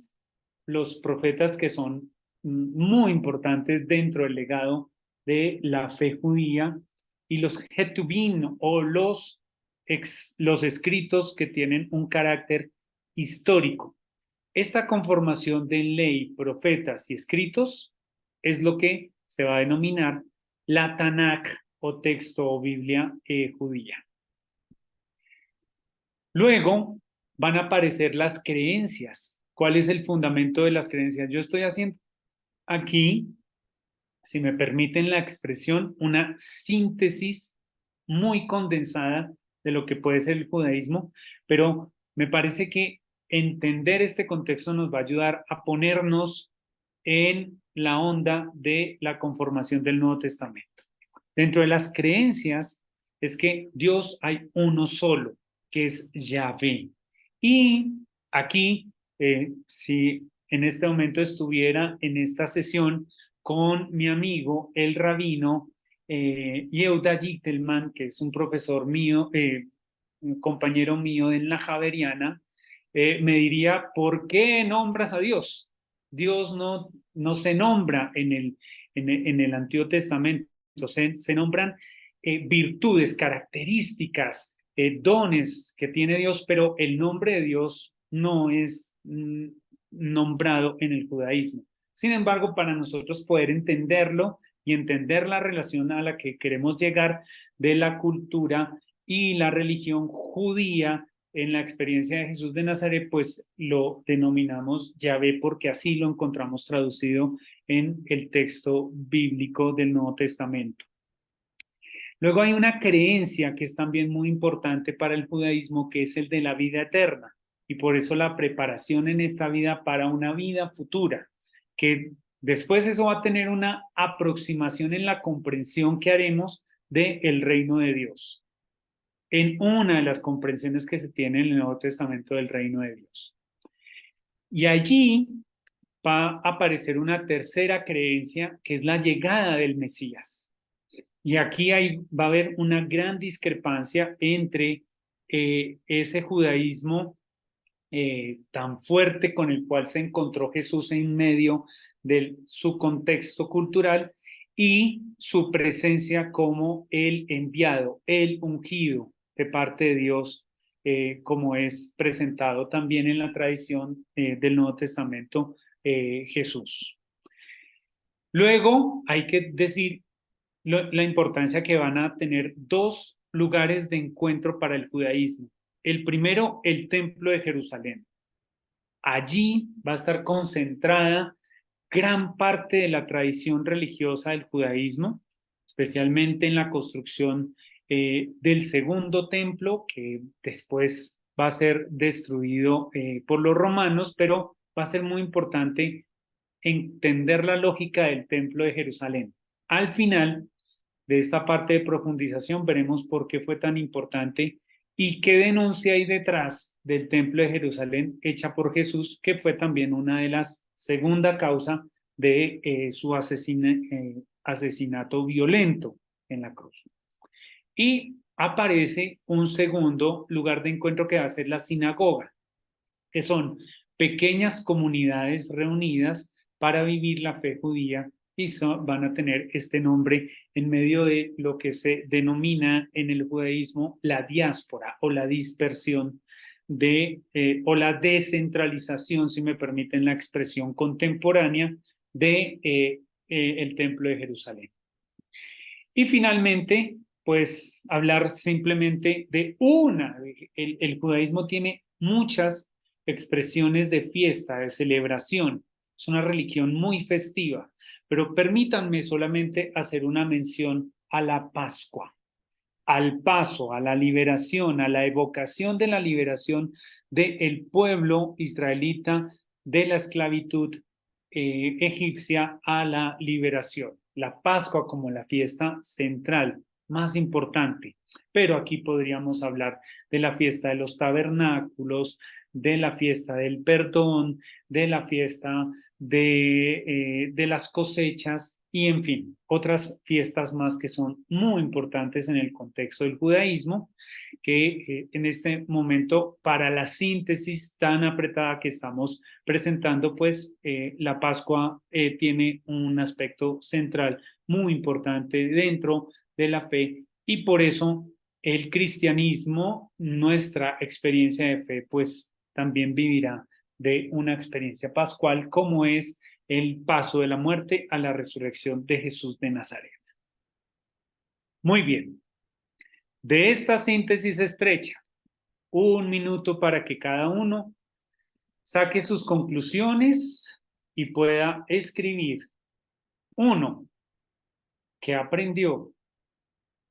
los profetas que son muy importantes dentro del legado de la fe judía, y los Ketubim o los escritos que tienen un carácter histórico. Esta conformación de ley, profetas y escritos es lo que se va a denominar la Tanakh o texto o Biblia judía. Luego van a aparecer las creencias. ¿Cuál es el fundamento de las creencias? Yo estoy haciendo aquí, si me permiten la expresión, una síntesis muy condensada de lo que puede ser el judaísmo, pero me parece que entender este contexto nos va a ayudar a ponernos en la onda de la conformación del Nuevo Testamento. Dentro de las creencias es que Dios hay uno solo, que es Yahvé. Y aquí, si en este momento estuviera en esta sesión con mi amigo, el rabino Yehuda Gittelman, que es un profesor mío, un compañero mío en la Javeriana, me diría, ¿por qué nombras a Dios? Dios no se nombra en el Antiguo Testamento, se nombran virtudes, características, dones que tiene Dios, pero el nombre de Dios no es nombrado en el judaísmo. Sin embargo, para nosotros poder entenderlo y entender la relación a la que queremos llegar de la cultura y la religión judía en la experiencia de Jesús de Nazaret, pues lo denominamos Yahvé porque así lo encontramos traducido en el texto bíblico del Nuevo Testamento. Luego hay una creencia que es también muy importante para el judaísmo, que es el de la vida eterna, y por eso la preparación en esta vida para una vida futura, que después eso va a tener una aproximación en la comprensión que haremos del reino de Dios, en una de las comprensiones que se tiene en el Nuevo Testamento del reino de Dios. Y allí va a aparecer una tercera creencia, que es la llegada del Mesías. Y aquí va a haber una gran discrepancia entre ese judaísmo tan fuerte con el cual se encontró Jesús en medio de su contexto cultural y su presencia como el enviado, el ungido de parte de Dios, como es presentado también en la tradición del Nuevo Testamento Jesús. Luego hay que decir la importancia que van a tener dos lugares de encuentro para el judaísmo. El primero, el Templo de Jerusalén. Allí va a estar concentrada gran parte de la tradición religiosa del judaísmo, especialmente en la construcción del segundo templo, que después va a ser destruido por los romanos, pero va a ser muy importante entender la lógica del Templo de Jerusalén. Al final de esta parte de profundización veremos por qué fue tan importante y qué denuncia hay detrás del Templo de Jerusalén hecha por Jesús, que fue también una de las segunda causa de su asesinato violento en la cruz. Y aparece un segundo lugar de encuentro que va a ser la sinagoga, que son pequeñas comunidades reunidas para vivir la fe judía y van a tener este nombre en medio de lo que se denomina en el judaísmo la diáspora o la dispersión o la descentralización, si me permiten la expresión contemporánea, de el Templo de Jerusalén. Y finalmente, pues hablar simplemente de el judaísmo tiene muchas expresiones de fiesta, de celebración. Es una religión muy festiva, pero permítanme solamente hacer una mención a la Pascua, al paso, a la liberación, a la evocación de la liberación del pueblo israelita de la esclavitud egipcia a la liberación. La Pascua como la fiesta central, más importante. Pero aquí podríamos hablar de la fiesta de los tabernáculos, de la fiesta del perdón, de la fiesta de las cosechas, y en fin, otras fiestas más que son muy importantes en el contexto del judaísmo, que en este momento, para la síntesis tan apretada que estamos presentando, pues la Pascua tiene un aspecto central muy importante dentro de la fe, y por eso el cristianismo, nuestra experiencia de fe, pues también vivirá de una experiencia pascual, como es el paso de la muerte a la resurrección de Jesús de Nazaret. Muy bien. De esta síntesis estrecha, 1 minuto para que cada uno saque sus conclusiones y pueda escribir. 1, ¿qué aprendió?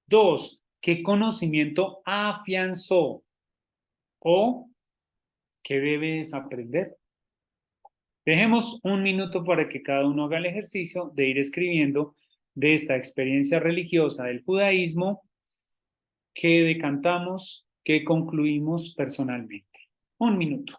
2, ¿qué conocimiento afianzó? ¿O qué debe desaprender? Dejemos 1 minuto para que cada uno haga el ejercicio de ir escribiendo de esta experiencia religiosa del judaísmo que decantamos, que concluimos personalmente. 1 minuto.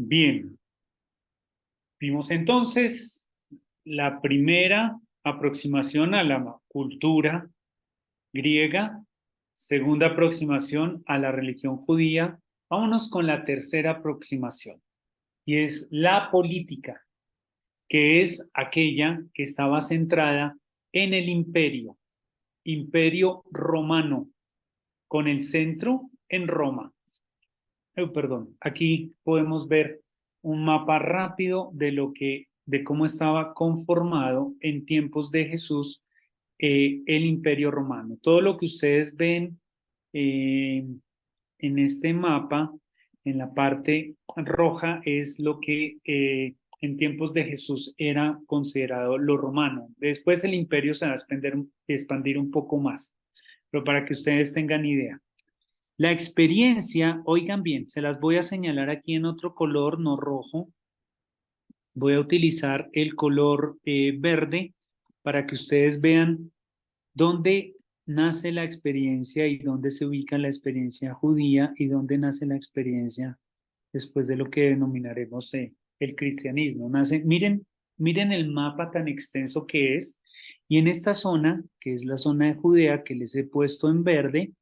Bien. Vimos entonces la primera aproximación a la cultura griega, segunda aproximación a la religión judía. Vámonos con la tercera aproximación, y es la política, que es aquella que estaba centrada en el imperio romano, con el centro en Roma. Perdón, aquí podemos ver un mapa rápido de cómo estaba conformado en tiempos de Jesús el Imperio Romano. Todo lo que ustedes ven en este mapa, en la parte roja, es lo que en tiempos de Jesús era considerado lo romano. Después el imperio se va a expandir un poco más, pero para que ustedes tengan idea. La experiencia, oigan bien, se las voy a señalar aquí en otro color, no rojo. Voy a utilizar el color verde para que ustedes vean dónde nace la experiencia y dónde se ubica la experiencia judía y dónde nace la experiencia después de lo que denominaremos el cristianismo. Miren el mapa tan extenso que es, y en esta zona, que es la zona de Judea, que les he puesto en verde,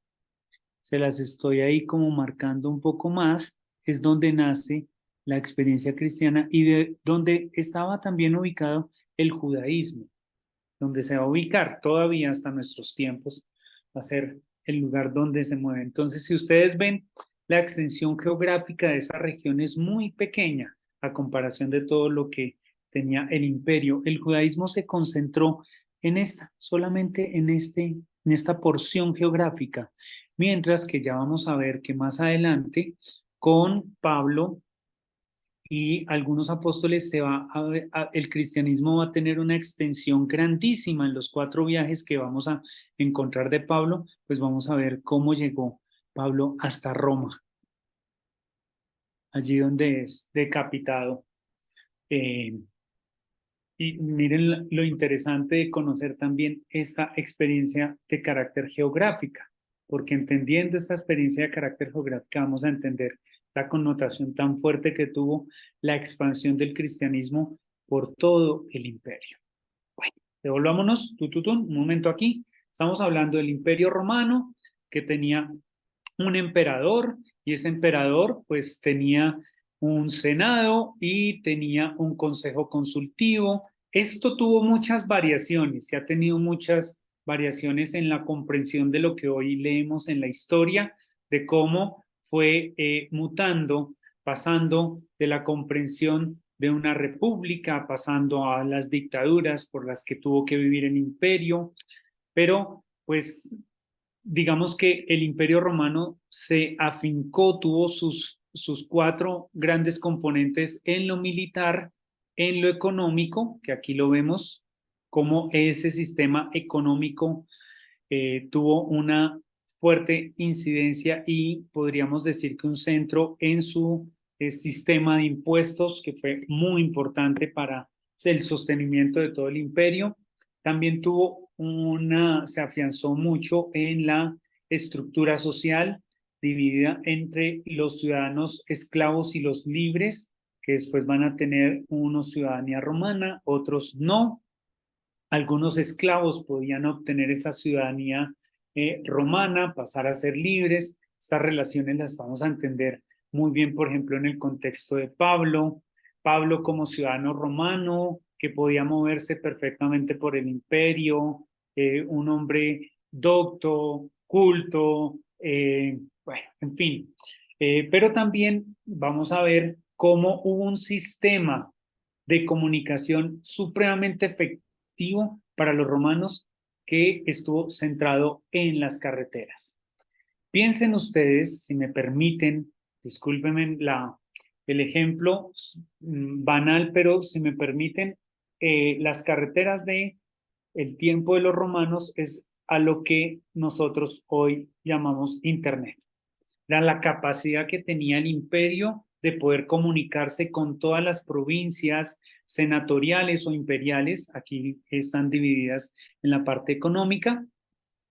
se las estoy ahí como marcando un poco más, es donde nace la experiencia cristiana y de donde estaba también ubicado el judaísmo, donde se va a ubicar todavía hasta nuestros tiempos, va a ser el lugar donde se mueve. Entonces, si ustedes ven, la extensión geográfica de esa región es muy pequeña a comparación de todo lo que tenía el imperio. El judaísmo se concentró solamente en esta porción geográfica, mientras que ya vamos a ver que más adelante con Pablo y algunos apóstoles el cristianismo va a tener una extensión grandísima en los 4 viajes que vamos a encontrar de Pablo, pues vamos a ver cómo llegó Pablo hasta Roma, allí donde es decapitado. Y miren lo interesante de conocer también esta experiencia de carácter geográfica, porque entendiendo esta experiencia de carácter geográfica vamos a entender la connotación tan fuerte que tuvo la expansión del cristianismo por todo el imperio. Bueno, devolvámonos, un momento aquí. Estamos hablando del Imperio Romano, que tenía un emperador, y ese emperador pues tenía un senado y tenía un consejo consultivo Esto tuvo muchas variaciones, se ha tenido muchas variaciones en la comprensión de lo que hoy leemos en la historia, de cómo fue mutando, pasando de la comprensión de una república, pasando a las dictaduras por las que tuvo que vivir el imperio, pero pues digamos que el Imperio Romano se afincó, tuvo sus cuatro grandes componentes en lo militar, en lo económico, que aquí lo vemos, como ese sistema económico tuvo una fuerte incidencia y podríamos decir que un centro en su sistema de impuestos, que fue muy importante para el sostenimiento de todo el imperio. También se afianzó mucho en la estructura social dividida entre los ciudadanos esclavos y los libres, que después van a tener unos ciudadanía romana, otros no. Algunos esclavos podían obtener esa ciudadanía romana, pasar a ser libres. Estas relaciones las vamos a entender muy bien, por ejemplo, en el contexto de Pablo. Pablo como ciudadano romano que podía moverse perfectamente por el imperio, un hombre docto, culto, bueno, en fin. Pero también vamos a ver cómo hubo un sistema de comunicación supremamente efectivo para los romanos que estuvo centrado en las carreteras. Piensen ustedes, si me permiten, discúlpenme el ejemplo banal, pero si me permiten, las carreteras de el tiempo de los romanos es a lo que nosotros hoy llamamos Internet. Era la capacidad que tenía el imperio de poder comunicarse con todas las provincias senatoriales o imperiales, aquí están divididas en la parte económica,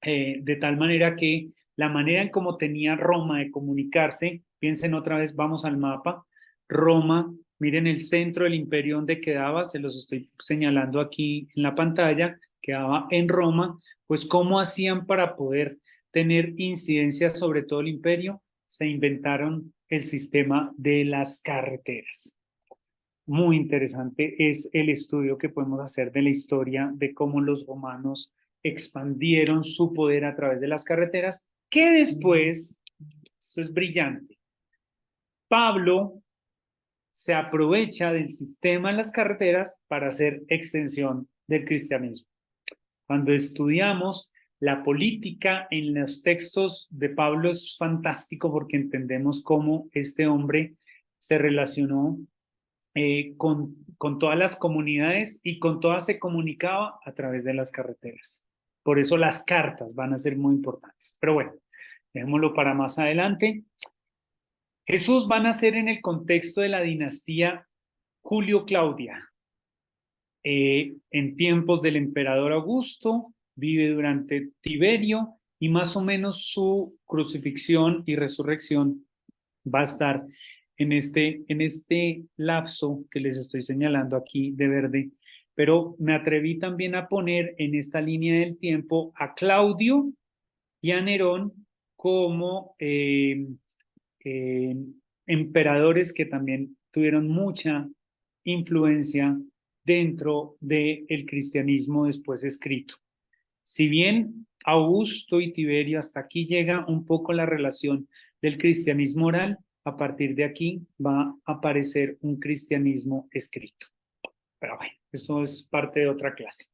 de tal manera que la manera en cómo tenía Roma de comunicarse, piensen otra vez, vamos al mapa, Roma, miren el centro del imperio donde quedaba, se los estoy señalando aquí en la pantalla, quedaba en Roma, pues cómo hacían para poder tener incidencia sobre todo el imperio, se inventaron el sistema de las carreteras. Muy interesante es el estudio que podemos hacer de la historia de cómo los romanos expandieron su poder a través de las carreteras, que después, esto es brillante, Pablo se aprovecha del sistema de las carreteras para hacer extensión del cristianismo. Cuando estudiamos la política en los textos de Pablo es fantástico porque entendemos cómo este hombre se relacionó con todas las comunidades y con todas se comunicaba a través de las carreteras. Por eso las cartas van a ser muy importantes. Pero bueno, dejémoslo para más adelante. Jesús va a nacer en el contexto de la dinastía Julio-Claudia. En tiempos del emperador Augusto, vive durante Tiberio y más o menos su crucifixión y resurrección va a estar en este lapso que les estoy señalando aquí de verde, pero me atreví también a poner en esta línea del tiempo a Claudio y a Nerón como emperadores que también tuvieron mucha influencia dentro del cristianismo después escrito. Si bien Augusto y Tiberio, hasta aquí llega un poco la relación del cristianismo oral, a partir de aquí va a aparecer un cristianismo escrito. Pero bueno, eso es parte de otra clase.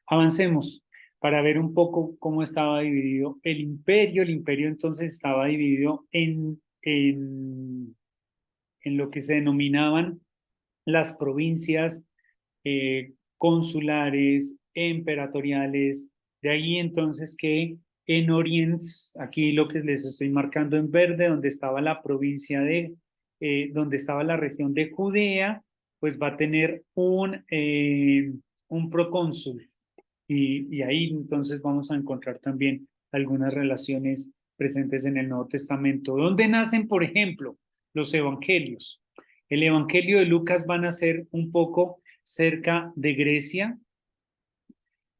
Avancemos para ver un poco cómo estaba dividido el imperio. El imperio entonces estaba dividido en lo que se denominaban las provincias consulares, emperatoriales. De ahí entonces que en Oriente, aquí lo que les estoy marcando en verde, donde estaba la provincia donde estaba la región de Judea, pues va a tener un procónsul. Y ahí entonces vamos a encontrar también algunas relaciones presentes en el Nuevo Testamento, donde nacen, por ejemplo, los evangelios. El evangelio de Lucas van a ser un poco cerca de Grecia.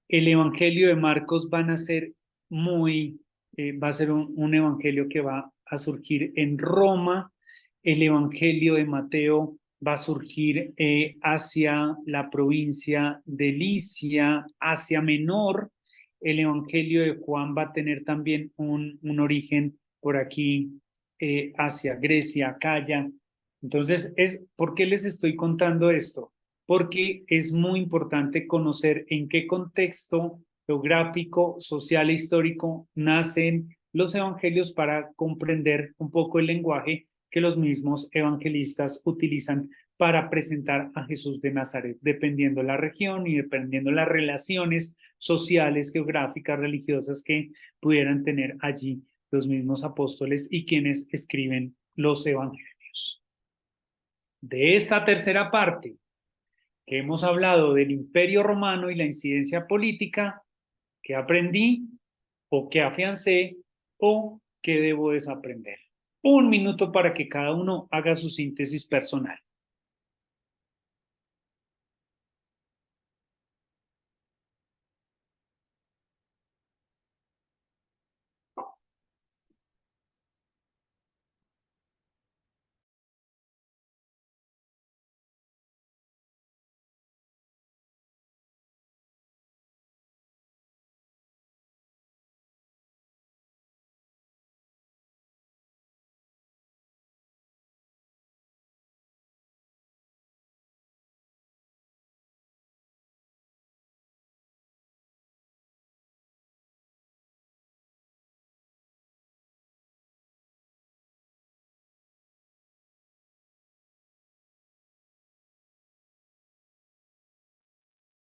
El evangelio de Marcos van a ser va a ser un evangelio que va a surgir en Roma. El evangelio de Mateo va a surgir hacia la provincia de Licia, Asia Menor. El Evangelio de Juan va a tener también un origen por aquí hacia Grecia, Acaya. Entonces, ¿por qué les estoy contando esto? Porque es muy importante conocer en qué contexto geográfico, social e histórico nacen los evangelios para comprender un poco el lenguaje que los mismos evangelistas utilizan para presentar a Jesús de Nazaret, dependiendo la región y dependiendo las relaciones sociales, geográficas, religiosas que pudieran tener allí los mismos apóstoles y quienes escriben los evangelios. De esta tercera parte, que hemos hablado del Imperio Romano y la incidencia política, ¿qué aprendí o qué afiancé o qué debo desaprender? Un minuto para que cada uno haga su síntesis personal.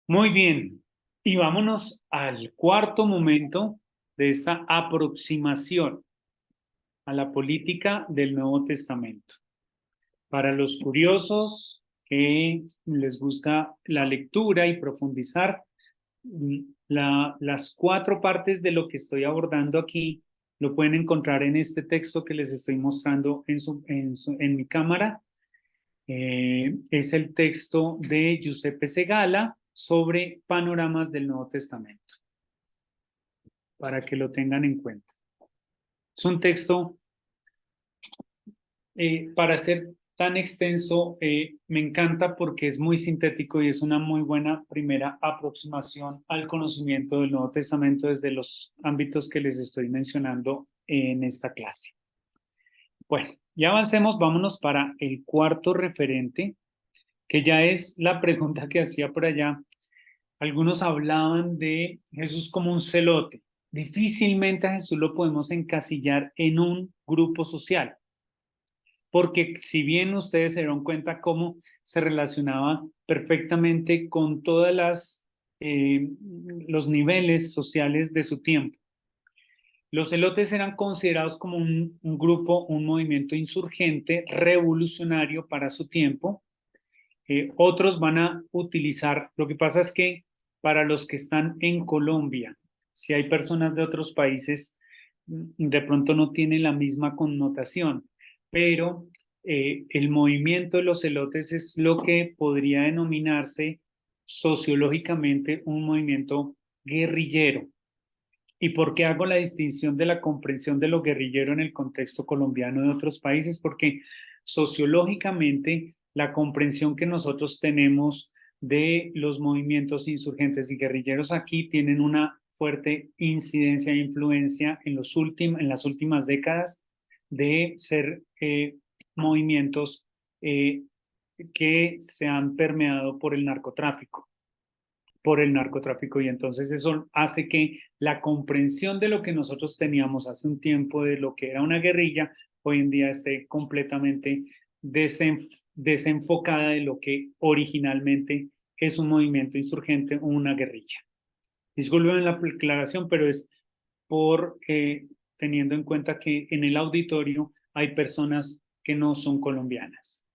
Muy bien, y vámonos al cuarto momento de esta aproximación a la política del Nuevo Testamento. Para los curiosos que les gusta la lectura y profundizar, las cuatro partes de lo que estoy abordando aquí lo pueden encontrar en este texto que les estoy mostrando en mi cámara. Es el texto de Giuseppe Segala sobre panoramas del Nuevo Testamento, para que lo tengan en cuenta. Es un texto, para ser tan extenso, me encanta porque es muy sintético y es una muy buena primera aproximación al conocimiento del Nuevo Testamento desde los ámbitos que les estoy mencionando en esta clase. Bueno, ya avancemos, vámonos para el cuarto referente, que ya es la pregunta que hacía por allá. Algunos hablaban de Jesús como un celote. Difícilmente a Jesús lo podemos encasillar en un grupo social, porque si bien ustedes se dieron cuenta cómo se relacionaba perfectamente con todas los niveles sociales de su tiempo. Los celotes eran considerados como un grupo, un movimiento insurgente, revolucionario para su tiempo. Otros van a utilizar, lo que pasa es que para los que están en Colombia, si hay personas de otros países, de pronto no tiene la misma connotación, pero el movimiento de los celotes es lo que podría denominarse sociológicamente un movimiento guerrillero. ¿Y por qué hago la distinción de la comprensión de lo guerrillero en el contexto colombiano de otros países? Porque sociológicamente la comprensión que nosotros tenemos de los movimientos insurgentes y guerrilleros aquí tienen una fuerte incidencia e influencia en las últimas décadas de ser movimientos que se han permeado por el narcotráfico y entonces eso hace que la comprensión de lo que nosotros teníamos hace un tiempo de lo que era una guerrilla, hoy en día esté completamente desenfocada de lo que originalmente es un movimiento insurgente o una guerrilla. Disculpen la aclaración, pero es por teniendo en cuenta que en el auditorio hay personas que no son colombianas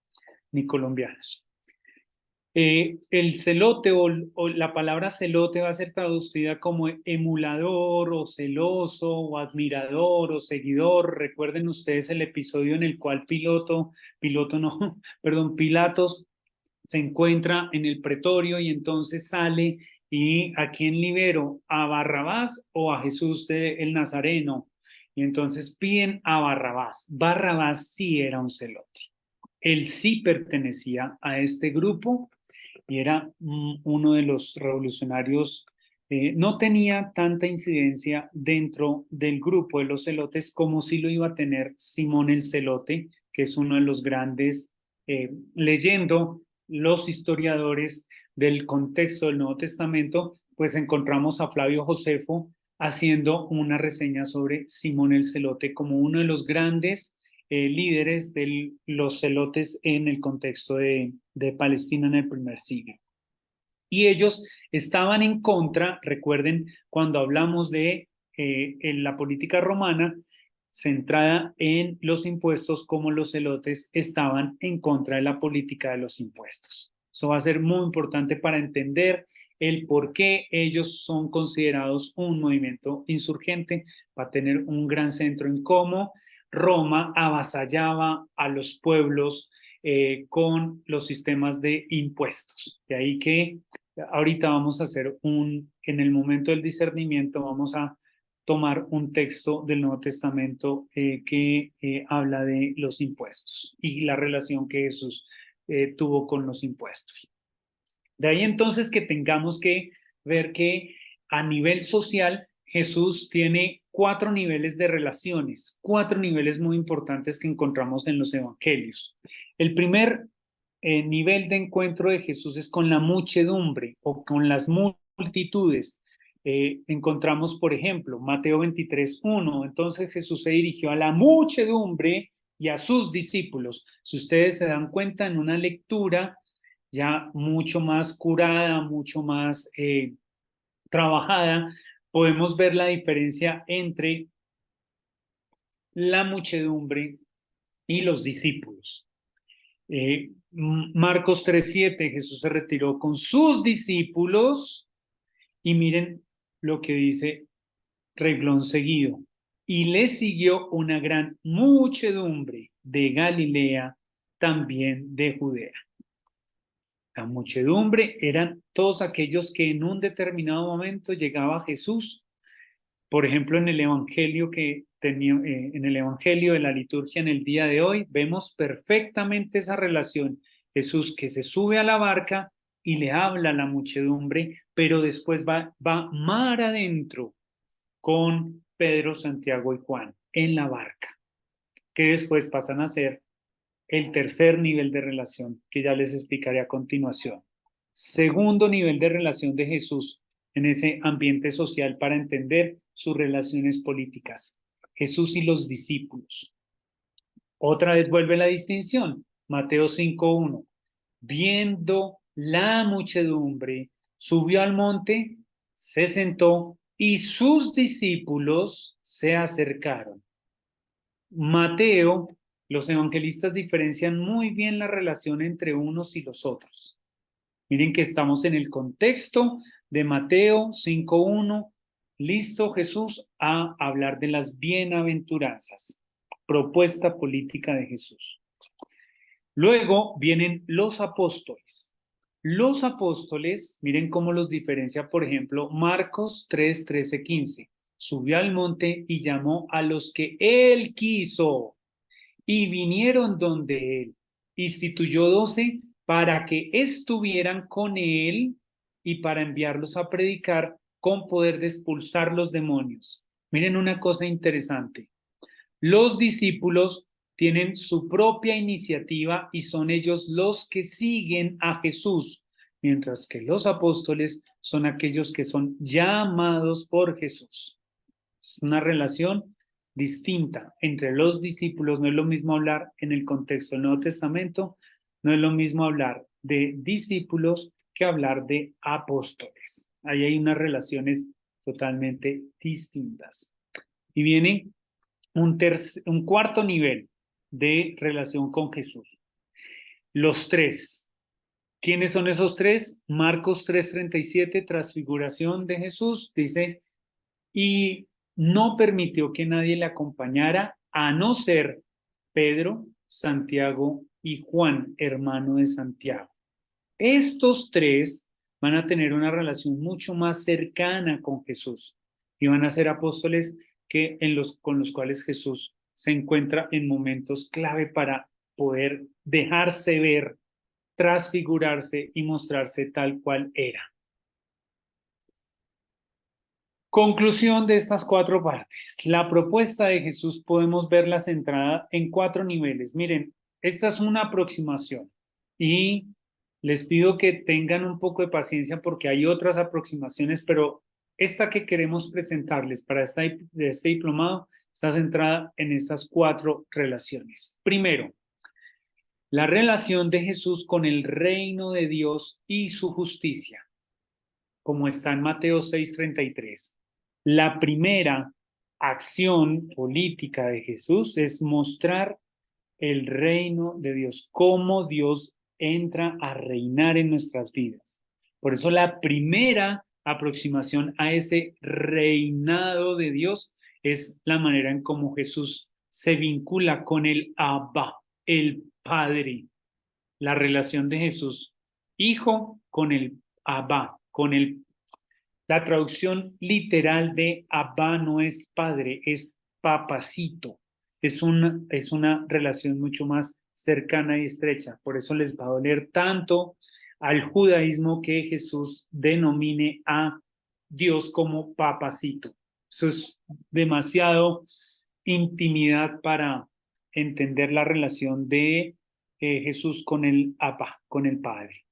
ni colombianos. El celote o la palabra celote va a ser traducida como emulador o celoso o admirador o seguidor. Recuerden ustedes el episodio en el cual Pilatos se encuentra en el pretorio y entonces sale y ¿a quién libero? ¿A Barrabás o a Jesús el Nazareno? Y entonces piden a Barrabás. Barrabás sí era un celote. Él sí pertenecía a este grupo y era uno de los revolucionarios. No tenía tanta incidencia dentro del grupo de los celotes como sí lo iba a tener Simón el Celote, que es uno de los grandes, leyendo los historiadores del contexto del Nuevo Testamento, pues encontramos a Flavio Josefo haciendo una reseña sobre Simón el Celote como uno de los grandes líderes de los celotes en el contexto de Palestina en el primer siglo. Y ellos estaban en contra, recuerden, cuando hablamos de en la política romana centrada en los impuestos, como los celotes estaban en contra de la política de los impuestos. Eso va a ser muy importante para entender el por qué ellos son considerados un movimiento insurgente, para tener un gran centro en cómo Roma avasallaba a los pueblos con los sistemas de impuestos. De ahí que ahorita vamos a hacer en el momento del discernimiento, vamos a tomar un texto del Nuevo Testamento que habla de los impuestos y la relación que Jesús tuvo con los impuestos. De ahí entonces que tengamos que ver que a nivel social Jesús tiene 4 niveles de relaciones, 4 niveles muy importantes que encontramos en los evangelios. El primer nivel de encuentro de Jesús es con la muchedumbre o con las multitudes. Encontramos, por ejemplo, Mateo 23:1. Entonces Jesús se dirigió a la muchedumbre y a sus discípulos. Si ustedes se dan cuenta, en una lectura ya mucho más curada, mucho más trabajada, podemos ver la diferencia entre la muchedumbre y los discípulos. Marcos 3:7, Jesús se retiró con sus discípulos y miren lo que dice reglón seguido. Y le siguió una gran muchedumbre de Galilea, también de Judea. La muchedumbre eran todos aquellos que en un determinado momento llegaba Jesús. Por ejemplo, en el evangelio en el evangelio de la liturgia en el día de hoy, vemos perfectamente esa relación. Jesús que se sube a la barca y le habla a la muchedumbre, pero después va mar adentro con Pedro, Santiago y Juan en la barca, que después pasan a ser el tercer nivel de relación, que ya les explicaré a continuación. Segundo nivel de relación de Jesús en ese ambiente social para entender sus relaciones políticas. Jesús y los discípulos. Otra vez vuelve la distinción. Mateo 5:1. Viendo la muchedumbre, subió al monte, se sentó y sus discípulos se acercaron. Mateo, los evangelistas diferencian muy bien la relación entre unos y los otros. Miren que estamos en el contexto de Mateo 5:1. Listo Jesús a hablar de las bienaventuranzas, propuesta política de Jesús. Luego vienen los apóstoles. Los apóstoles, miren cómo los diferencia, por ejemplo, Marcos 3:13-15. Subió al monte y llamó a los que él quiso y vinieron donde él. Instituyó 12 para que estuvieran con él y para enviarlos a predicar con poder de expulsar los demonios. Miren una cosa interesante. Los discípulos tienen su propia iniciativa y son ellos los que siguen a Jesús, mientras que los apóstoles son aquellos que son llamados por Jesús. Es una relación distinta entre los discípulos. No es lo mismo hablar en el contexto del Nuevo Testamento, no es lo mismo hablar de discípulos que hablar de apóstoles. Ahí hay unas relaciones totalmente distintas. Y viene un cuarto nivel de relación con Jesús. Los tres. ¿Quiénes son esos tres? Marcos 3:37, transfiguración de Jesús, dice, y no permitió que nadie le acompañara a no ser Pedro, Santiago y Juan, hermano de Santiago. Estos tres van a tener una relación mucho más cercana con Jesús y van a ser apóstoles con los cuales Jesús se encuentra en momentos clave para poder dejarse ver, transfigurarse y mostrarse tal cual era. Conclusión de estas 4 partes. La propuesta de Jesús podemos verla centrada en 4 niveles. Miren, esta es una aproximación y les pido que tengan un poco de paciencia porque hay otras aproximaciones, pero esta que queremos presentarles para este diplomado está centrada en estas 4 relaciones. Primero, la relación de Jesús con el reino de Dios y su justicia, como está en Mateo 6:33. La primera acción política de Jesús es mostrar el reino de Dios, cómo Dios entra a reinar en nuestras vidas. Por eso la primera aproximación a ese reinado de Dios es la manera en cómo Jesús se vincula con el Abba, el Padre. La relación de Jesús, Hijo, con el Abba, con el... La traducción literal de Abba no es padre, es papacito. Es una relación mucho más cercana y estrecha. Por eso les va a doler tanto al judaísmo que Jesús denomine a Dios como papacito. Eso es demasiado intimidad para entender la relación de Jesús con el Abba, con el Padre.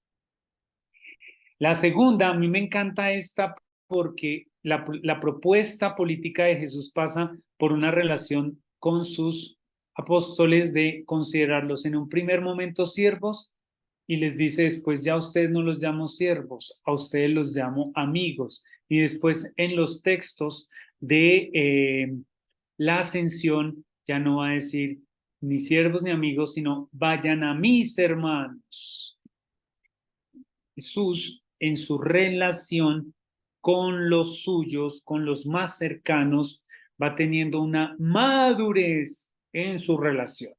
La segunda, a mí me encanta esta porque la propuesta política de Jesús pasa por una relación con sus apóstoles de considerarlos en un primer momento siervos y les dice después, ya a ustedes no los llamo siervos, a ustedes los llamo amigos. Y después en los textos de la ascensión ya no va a decir ni siervos ni amigos, sino vayan a mis hermanos. Jesús en su relación con los suyos, con los más cercanos, va teniendo una madurez en su relación,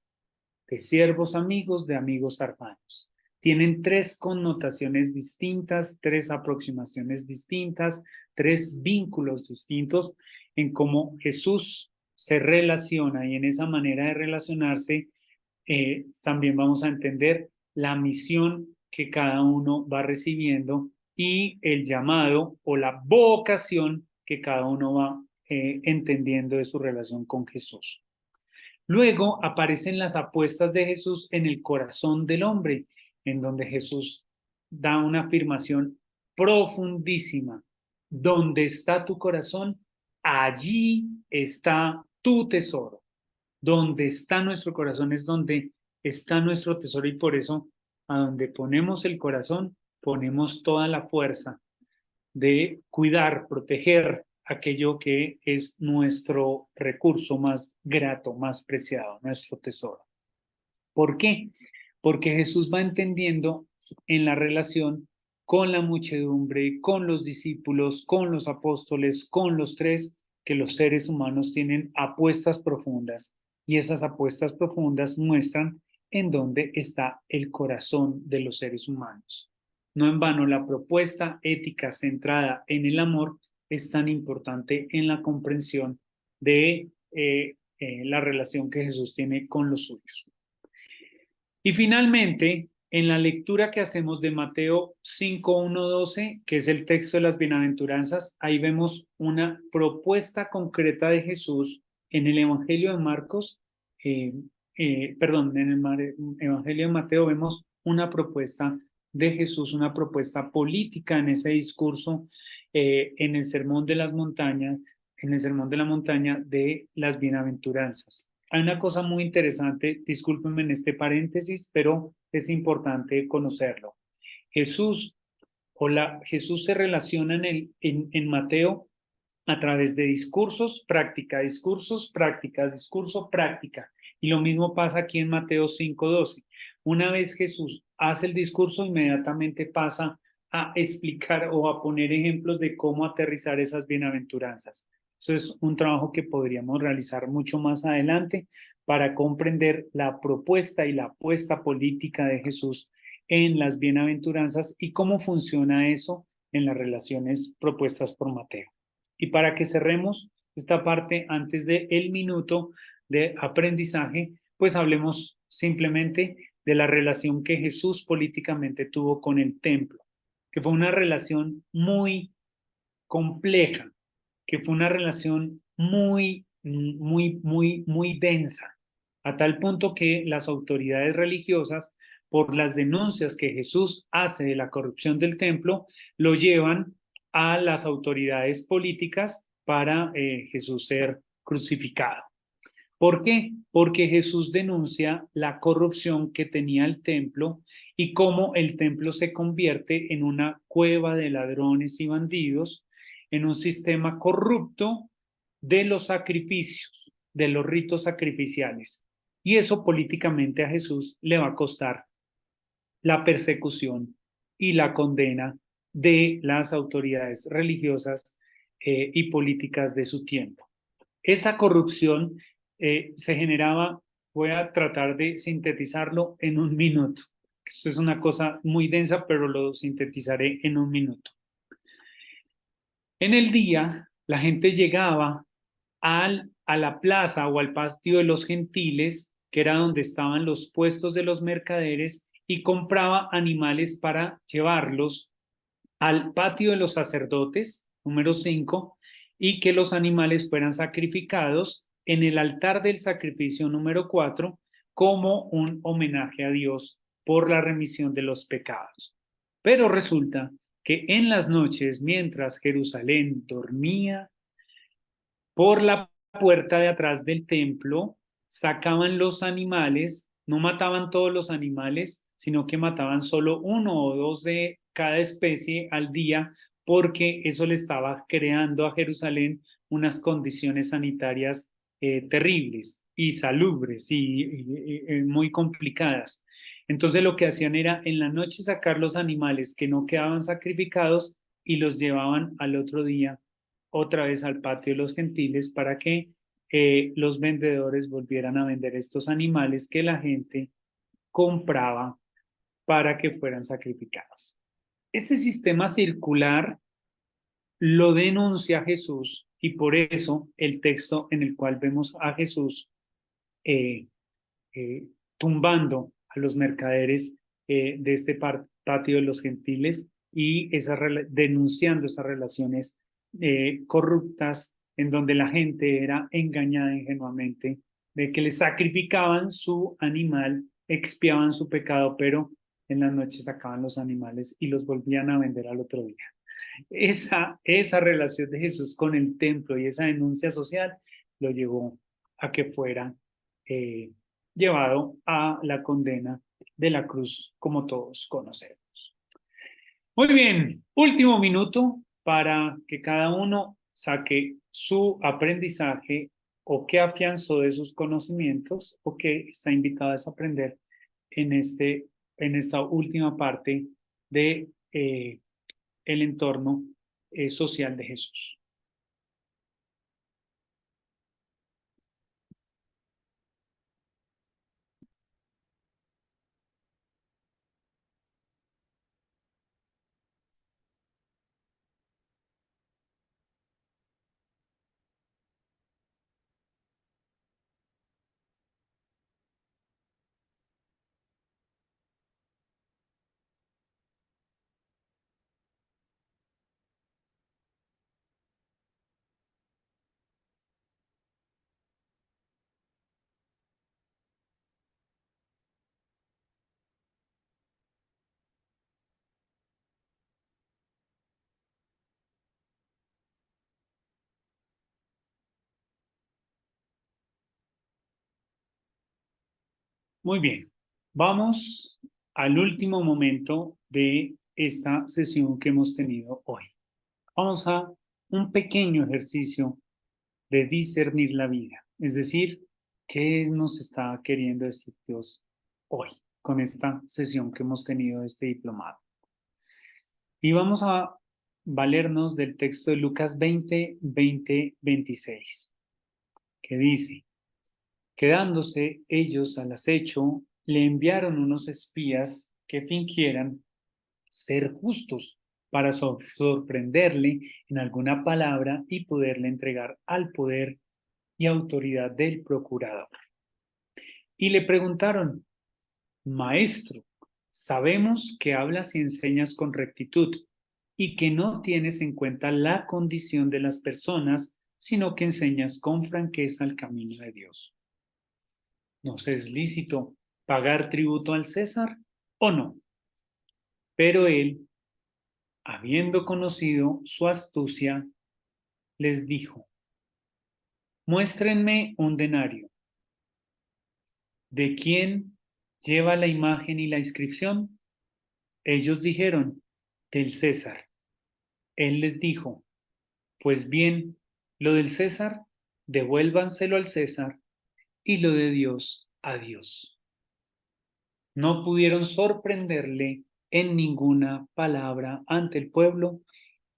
de siervos amigos, de amigos hermanos. Tienen 3 connotaciones distintas, 3 aproximaciones distintas, 3 vínculos distintos en cómo Jesús se relaciona y en esa manera de relacionarse también vamos a entender la misión que cada uno va recibiendo y el llamado o la vocación que cada uno va entendiendo de su relación con Jesús. Luego aparecen las apuestas de Jesús en el corazón del hombre, en donde Jesús da una afirmación profundísima. Donde está tu corazón, allí está tu tesoro. Donde está nuestro corazón es donde está nuestro tesoro y por eso a donde ponemos el corazón, ponemos toda la fuerza de cuidar, proteger aquello que es nuestro recurso más grato, más preciado, nuestro tesoro. ¿Por qué? Porque Jesús va entendiendo en la relación con la muchedumbre, con los discípulos, con los apóstoles, con los 3, que los seres humanos tienen apuestas profundas y esas apuestas profundas muestran en dónde está el corazón de los seres humanos. No en vano, la propuesta ética centrada en el amor es tan importante en la comprensión de la relación que Jesús tiene con los suyos. Y finalmente, en la lectura que hacemos de Mateo 5:1-12, que es el texto de las bienaventuranzas, ahí vemos una propuesta concreta de Jesús en el Evangelio de Marcos, en el Evangelio de Mateo vemos una propuesta de Jesús, una propuesta política en ese discurso, en el Sermón de las Montañas, en el Sermón de la Montaña de las bienaventuranzas. Hay una cosa muy interesante, discúlpenme en este paréntesis, pero es importante conocerlo. Jesús se relaciona en Mateo a través de discursos, práctica, discursos, práctica, discurso, práctica. Y lo mismo pasa aquí en Mateo 5:12. Una vez Jesús hace el discurso, inmediatamente pasa a explicar o a poner ejemplos de cómo aterrizar esas bienaventuranzas. Eso es un trabajo que podríamos realizar mucho más adelante para comprender la propuesta y la apuesta política de Jesús en las bienaventuranzas y cómo funciona eso en las relaciones propuestas por Mateo. Y para que cerremos esta parte antes del minuto de aprendizaje, pues hablemos simplemente de la relación que Jesús políticamente tuvo con el templo, que fue una relación muy compleja, que fue una relación muy densa, a tal punto que las autoridades religiosas, por las denuncias que Jesús hace de la corrupción del templo, lo llevan a las autoridades políticas para Jesús ser crucificado. ¿Por qué? Porque Jesús denuncia la corrupción que tenía el templo y cómo el templo se convierte en una cueva de ladrones y bandidos, en un sistema corrupto de los sacrificios, de los ritos sacrificiales. Y eso políticamente a Jesús le va a costar la persecución y la condena de las autoridades religiosas y políticas de su tiempo. Esa corrupción se generaba, voy a tratar de sintetizarlo en un minuto. Esto es una cosa muy densa, pero lo sintetizaré en un minuto. En el día, la gente llegaba a la plaza o al patio de los gentiles, que era donde estaban los puestos de los mercaderes, y compraba animales para llevarlos al patio de los sacerdotes, número 5, y que los animales fueran sacrificados en el altar del sacrificio número 4 como un homenaje a Dios por la remisión de los pecados. Pero resulta que en las noches, mientras Jerusalén dormía, por la puerta de atrás del templo sacaban los animales, no mataban todos los animales, sino que mataban solo uno o dos de cada especie al día, porque eso le estaba creando a Jerusalén unas condiciones sanitarias terribles y salubres y muy complicadas. Entonces lo que hacían era en la noche sacar los animales que no quedaban sacrificados y los llevaban al otro día otra vez al patio de los gentiles para que los vendedores volvieran a vender estos animales que la gente compraba para que fueran sacrificados. Este sistema circular lo denuncia Jesús y por eso el texto en el cual vemos a Jesús eh, tumbando a los mercaderes de este patio de los gentiles y denunciando esas relaciones corruptas en donde la gente era engañada ingenuamente de que le sacrificaban su animal, expiaban su pecado, pero en las noches sacaban los animales y los volvían a vender al otro día. Esa relación de Jesús con el templo y esa denuncia social lo llevó a que fuera llevado a la condena de la cruz, como todos conocemos. Muy bien, último minuto para que cada uno saque su aprendizaje o qué afianzó de sus conocimientos o qué está invitado a desaprender en esta última parte de el entorno social de Jesús. Muy bien, vamos al último momento de esta sesión que hemos tenido hoy. Vamos a un pequeño ejercicio de discernir la vida, es decir, qué nos está queriendo decir Dios hoy con esta sesión que hemos tenido de este diplomado. Y vamos a valernos del texto de Lucas 20, 26, que dice: quedándose ellos al acecho, le enviaron unos espías que fingieran ser justos para sorprenderle en alguna palabra y poderle entregar al poder y autoridad del procurador. y le preguntaron: Maestro, sabemos que hablas y enseñas con rectitud y que no tienes en cuenta la condición de las personas, sino que enseñas con franqueza el camino de Dios. ¿Nos es lícito pagar tributo al César o no? Pero él, habiendo conocido su astucia, les dijo: Muéstrenme un denario. ¿De quién lleva la imagen y la inscripción? Ellos dijeron: del César. Él les dijo: pues bien, lo del César, devuélvanselo al César, y lo de Dios a Dios. No pudieron sorprenderle en ninguna palabra ante el pueblo,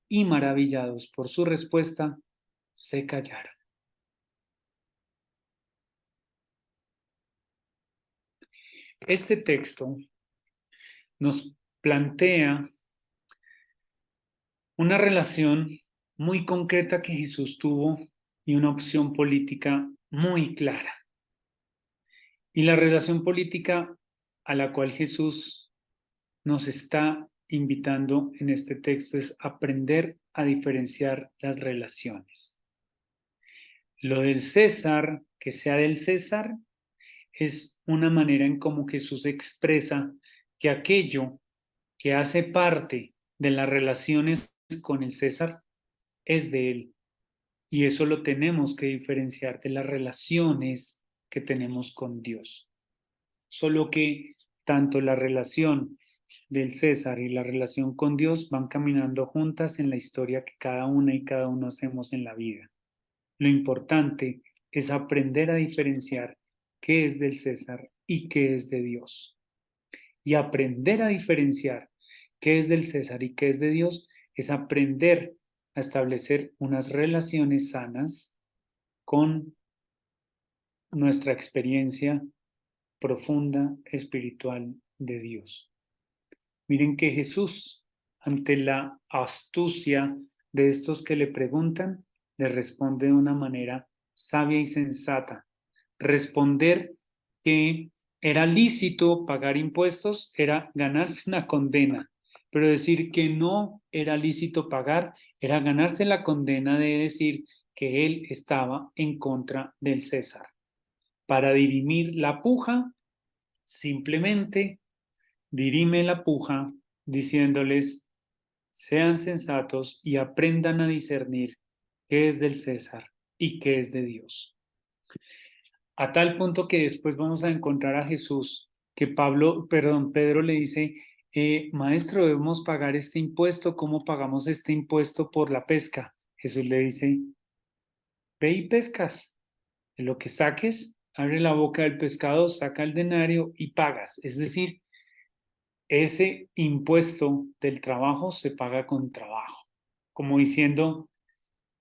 y maravillados por su respuesta, se callaron. Este texto nos plantea una relación muy concreta que Jesús tuvo y una opción política muy clara. Y la relación política a la cual Jesús nos está invitando en este texto es aprender a diferenciar las relaciones. Lo del César, que sea del César, es una manera en cómo Jesús expresa que aquello que hace parte de las relaciones con el César es de él. Y eso lo tenemos que diferenciar de las relaciones que tenemos con Dios. Solo que tanto la relación del César y la relación con Dios van caminando juntas en la historia que cada una y cada uno hacemos en la vida. Lo importante es aprender a diferenciar qué es del César y qué es de Dios. Y aprender a diferenciar qué es del César y qué es de Dios es aprender a establecer unas relaciones sanas con nuestra experiencia profunda espiritual de Dios. Miren que Jesús, ante la astucia de estos que le preguntan, le responde de una manera sabia y sensata. Responder que era lícito pagar impuestos era ganarse una condena, pero decir que no era lícito pagar era ganarse la condena de decir que él estaba en contra del César. Para dirimir la puja, simplemente dirime la puja diciéndoles: sean sensatos y aprendan a discernir qué es del César y qué es de Dios. A tal punto que después vamos a encontrar a Jesús, que Pedro le dice: maestro, debemos pagar este impuesto. ¿Cómo pagamos este impuesto por la pesca? Jesús le dice: ve y pescas. En lo que saques, abre la boca del pescado, saca el denario y pagas. Es decir, ese impuesto del trabajo se paga con trabajo. Como diciendo,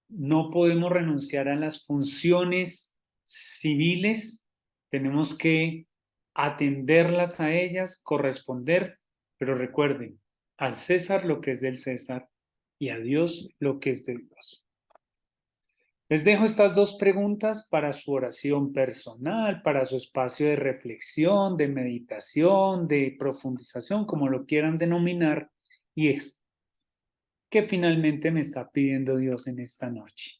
no podemos renunciar a las funciones civiles, tenemos que atenderlas a ellas, corresponder, pero recuerden, al César lo que es del César y a Dios lo que es de Dios. Les dejo estas dos preguntas para su oración personal, para su espacio de reflexión, de meditación, de profundización, como lo quieran denominar, y es: ¿qué finalmente me está pidiendo Dios en esta noche?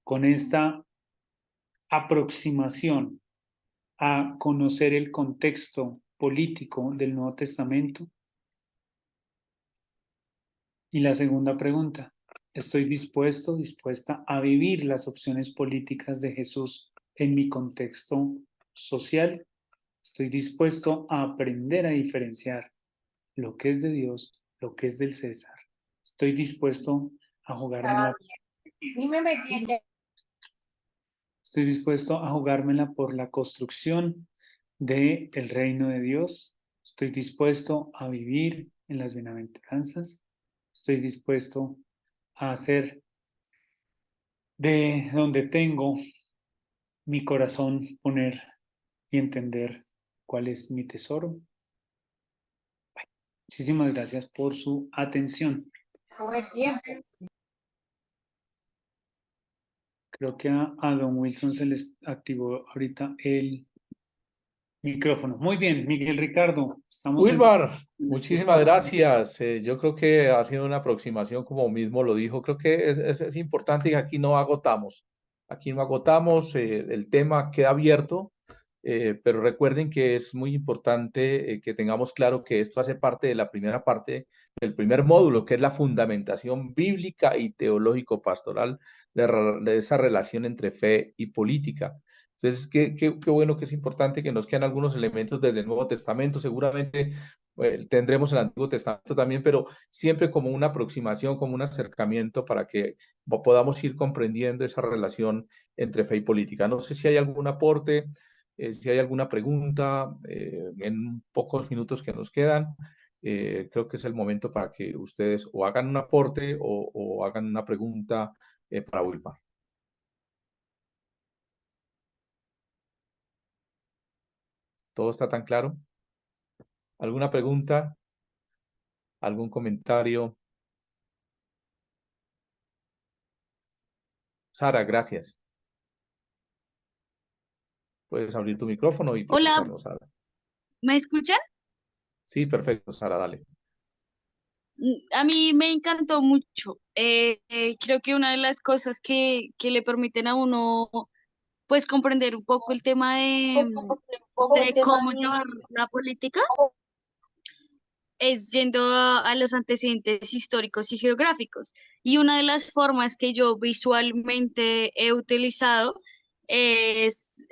Con esta aproximación a conocer el contexto político del Nuevo Testamento. Y la segunda pregunta: ¿estoy dispuesta a vivir las opciones políticas de Jesús en mi contexto social? ¿Estoy dispuesto a aprender a diferenciar lo que es de Dios, lo que es del César? ¿Estoy dispuesto a jugármela? Estoy dispuesto a jugármela por la construcción del reino de Dios. Estoy dispuesto a vivir en las bienaventuranzas. Estoy dispuesto a hacer de donde tengo mi corazón, poner y entender cuál es mi tesoro. Muchísimas gracias por su atención. Creo que a don Wilson se les activó ahorita el Micrófono. Muy bien, Miguel Ricardo, estamos en Wilmar, tus muchísimas espacios. gracias. Yo creo que ha sido una aproximación, como mismo lo dijo, creo que es importante que aquí no agotamos. Aquí no agotamos, el tema queda abierto, pero recuerden que es muy importante que tengamos claro que esto hace parte de la primera parte del primer módulo, que es la fundamentación bíblica y teológico-pastoral de esa relación entre fe y política. Entonces, qué bueno que es importante que nos quedan algunos elementos desde el Nuevo Testamento. Seguramente tendremos el Antiguo Testamento también, pero siempre como una aproximación, como un acercamiento para que podamos ir comprendiendo esa relación entre fe y política. No sé si hay algún aporte, si hay alguna pregunta en pocos minutos que nos quedan. Creo que es el momento para que ustedes o hagan un aporte o hagan una pregunta para Wilmar. ¿Todo está tan claro? ¿Alguna pregunta? ¿Algún comentario? Sara, gracias. Puedes abrir tu micrófono y Hola, preguntarnos, Sara. ¿me escuchan? Sí, perfecto, Sara, dale. A mí me encantó mucho. Creo que una de las cosas que le permiten a uno, pues, comprender un poco el tema de cómo llevar la política es yendo a los antecedentes históricos y geográficos. Y una de las formas que yo visualmente he utilizado es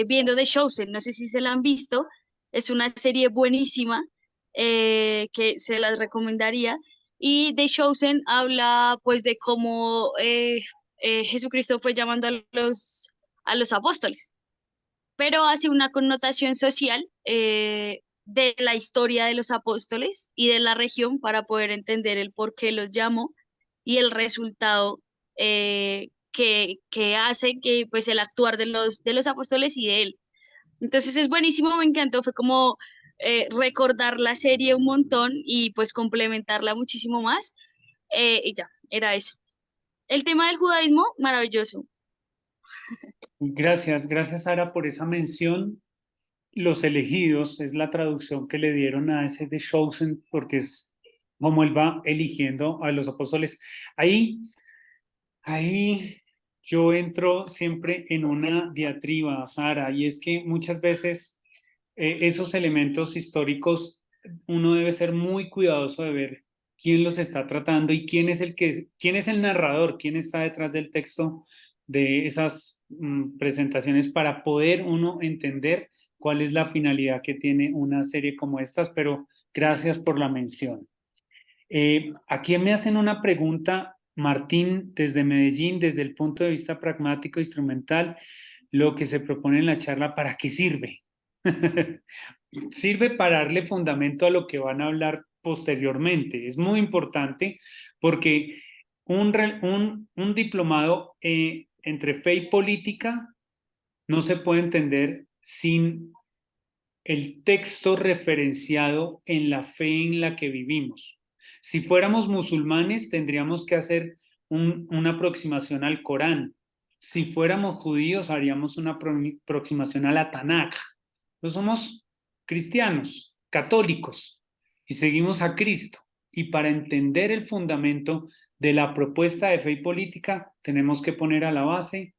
viendo The Chosen. No sé si se la han visto. Es una serie buenísima que se las recomendaría. Y The Chosen habla pues de cómo Jesucristo fue llamando a los apóstoles, pero hace una connotación social de la historia de los apóstoles y de la región para poder entender el por qué los llamó y el resultado que hace que pues el actuar de los apóstoles y de él. Entonces es buenísimo, me encantó, fue como recordar la serie un montón y pues complementarla muchísimo más, y ya, era eso. El tema del judaísmo, maravilloso. Gracias, gracias Sara por esa mención. Los elegidos es la traducción que le dieron a ese de Chosen, porque es como él va eligiendo a los apóstoles. Ahí yo entro siempre en una diatriba, Sara, y es que muchas veces esos elementos históricos uno debe ser muy cuidadoso de ver quién los está tratando y quién es el narrador, quién está detrás del texto de esas presentaciones para poder uno entender cuál es la finalidad que tiene una serie como estas, pero gracias por la mención. Aquí me hacen una pregunta, Martín, desde Medellín, desde el punto de vista pragmático, instrumental, lo que se propone en la charla, ¿para qué sirve? Sirve para darle fundamento a lo que van a hablar posteriormente. Es muy importante porque un diplomado entre fe y política no se puede entender sin el texto referenciado en la fe en la que vivimos. Si fuéramos musulmanes, tendríamos que hacer una aproximación al Corán. Si fuéramos judíos, haríamos una aproximación a la Tanakh. No somos cristianos, católicos, y seguimos a Cristo. Y para entender el fundamento de la propuesta de fe y política, tenemos que poner a la base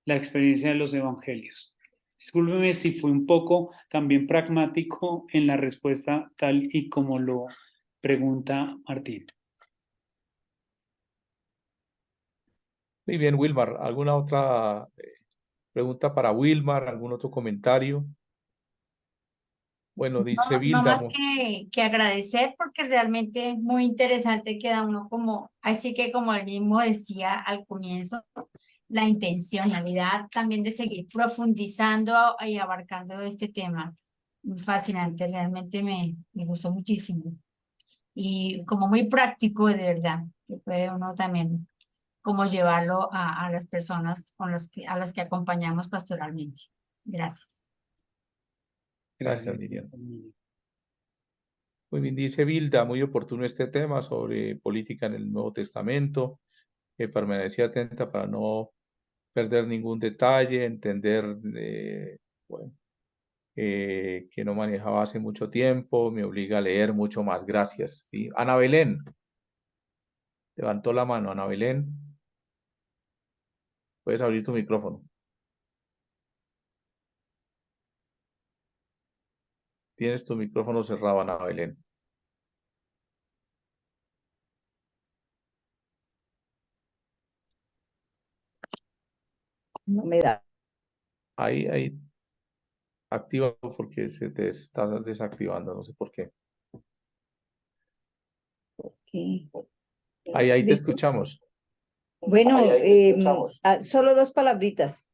la experiencia de los evangelios. Discúlpeme si fue un poco también pragmático en la respuesta tal y como lo pregunta Martín. Muy bien, Wilmar. ¿Alguna otra pregunta para Wilmar? ¿Algún otro comentario? Bueno, dice No Vilda. más que agradecer porque realmente es muy interesante, queda uno como, así que como él mismo decía al comienzo, la intencionalidad también de seguir profundizando y abarcando este tema. Fascinante, realmente me gustó muchísimo. Y como muy práctico de verdad, que puede uno también como llevarlo a las personas a las que acompañamos pastoralmente. Gracias. Gracias, Miriam. Muy bien, dice Vilda, muy oportuno este tema sobre política en el Nuevo Testamento. Permanecí atenta para no perder ningún detalle, entender, bueno, que no manejaba hace mucho tiempo, me obliga a leer mucho más. Gracias. ¿Sí? Ana Belén, levantó la mano. Ana Belén, puedes abrir tu micrófono. Tienes tu micrófono cerrado, Ana Belén. No me da. Ahí, activa porque se te está desactivando, no sé por qué. Sí. Ahí te Listo. escuchamos. Bueno, solo dos palabritas.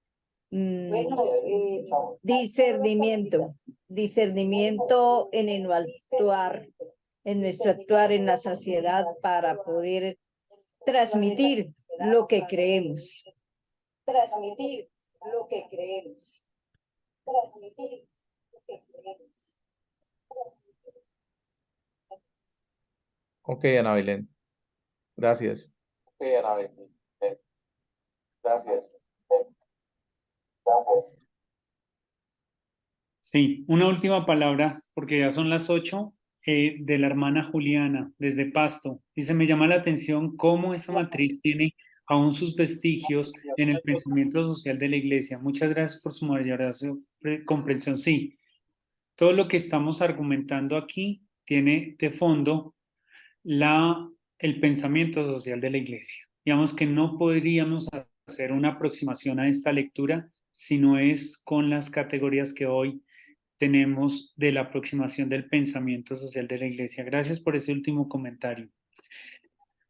Discernimiento. Discernimiento en nuestro actuar en la sociedad para poder transmitir lo que creemos. Transmitir lo que creemos. Transmitir lo que creemos. Ok, Ana Belén. Gracias. Ok, Ana Belén. Gracias. Gracias. Sí, una última palabra, porque ya son las 8, de la hermana Juliana, desde Pasto. Dice, me llama la atención cómo esta matriz tiene aún sus vestigios en el pensamiento social de la iglesia. Muchas gracias por su maravillosa comprensión. Sí, todo lo que estamos argumentando aquí tiene de fondo el pensamiento social de la iglesia. Digamos que no podríamos hacer una aproximación a esta lectura si no es con las categorías que hoy tenemos de la aproximación del pensamiento social de la iglesia. Gracias por ese último comentario.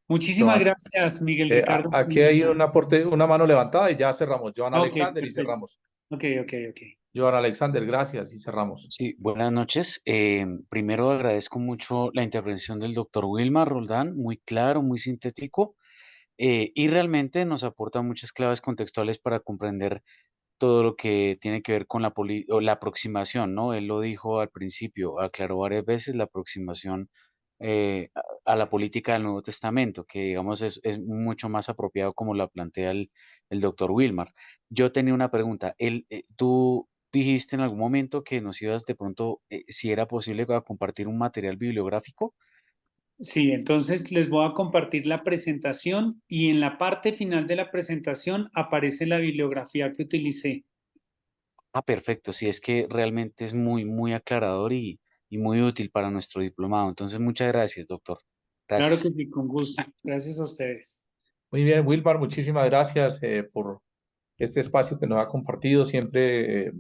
Muchísimas gracias, Miguel Ricardo. Aquí hay una mano levantada y ya cerramos. Joan Ok, Alexander y perfecto. cerramos. Ok. Joan Alexander, gracias y cerramos. Sí, buenas noches. Primero agradezco mucho la intervención del doctor Wilmar Roldán, muy claro, muy sintético, y realmente nos aporta muchas claves contextuales para comprender todo lo que tiene que ver con o la aproximación, ¿no? Él lo dijo al principio, aclaró varias veces la aproximación a la política del Nuevo Testamento, que digamos es mucho más apropiado como la plantea el doctor Wilmar. Yo tenía una pregunta. ¿Tú dijiste en algún momento que nos ibas de pronto, si era posible, a compartir un material bibliográfico? Sí, entonces les voy a compartir la presentación y en la parte final de la presentación aparece la bibliografía que utilicé. Ah, perfecto. Sí, es que realmente es muy, muy aclarador y muy útil para nuestro diplomado. Entonces, muchas gracias, doctor. Claro que Gracias. sí, con gusto. Gracias a ustedes. Muy bien, Wilmar, muchísimas gracias por este espacio que nos ha compartido, siempre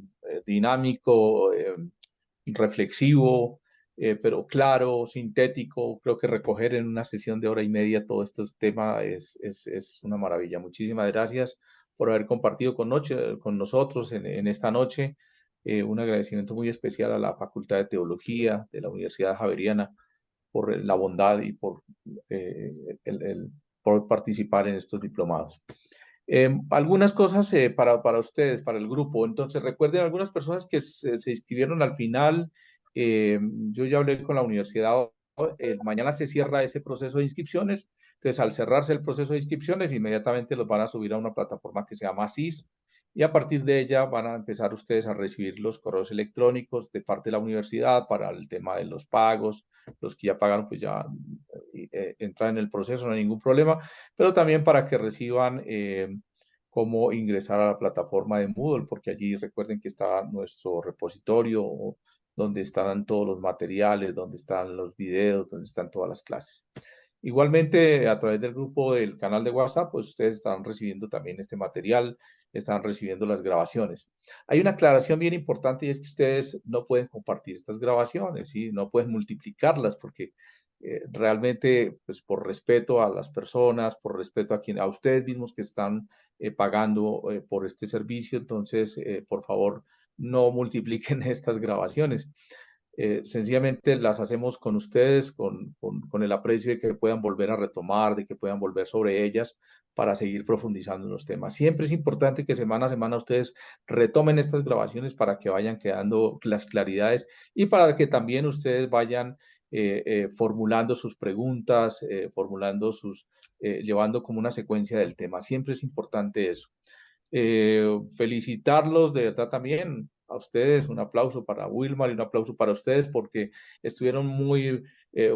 dinámico, reflexivo, pero claro, sintético. Creo que recoger en una sesión de hora y media todo estos temas es una maravilla. Muchísimas gracias por haber compartido con nosotros en esta noche. Un agradecimiento muy especial a la Facultad de Teología de la Universidad Javeriana por la bondad y eh, por participar en estos diplomados. Algunas cosas para ustedes, para el grupo. Entonces, recuerden, algunas personas que se inscribieron al final, yo ya hablé con la universidad, mañana se cierra ese proceso de inscripciones. Entonces, al cerrarse el proceso de inscripciones, inmediatamente los van a subir a una plataforma que se llama SIS y a partir de ella van a empezar ustedes a recibir los correos electrónicos de parte de la universidad para el tema de los pagos. Los que ya pagaron, pues ya entran en el proceso, no hay ningún problema, pero también para que reciban cómo ingresar a la plataforma de Moodle, porque allí recuerden que está nuestro repositorio, donde están todos los materiales, donde están los videos, donde están todas las clases. Igualmente, a través del grupo del canal de WhatsApp, pues ustedes están recibiendo también este material, están recibiendo las grabaciones. Hay una aclaración bien importante y es que ustedes no pueden compartir estas grabaciones, ¿sí? No pueden multiplicarlas porque realmente, pues por respeto a las personas, por respeto a ustedes mismos que están pagando por este servicio, entonces, por favor, no multipliquen estas grabaciones. Sencillamente las hacemos con ustedes, con el aprecio de que puedan volver a retomar, de que puedan volver sobre ellas para seguir profundizando en los temas. Siempre es importante que semana a semana ustedes retomen estas grabaciones para que vayan quedando las claridades y para que también ustedes vayan formulando sus preguntas, llevando como una secuencia del tema. Siempre es importante eso. Felicitarlos de verdad también a ustedes, un aplauso para Wilmar y un aplauso para ustedes porque estuvieron muy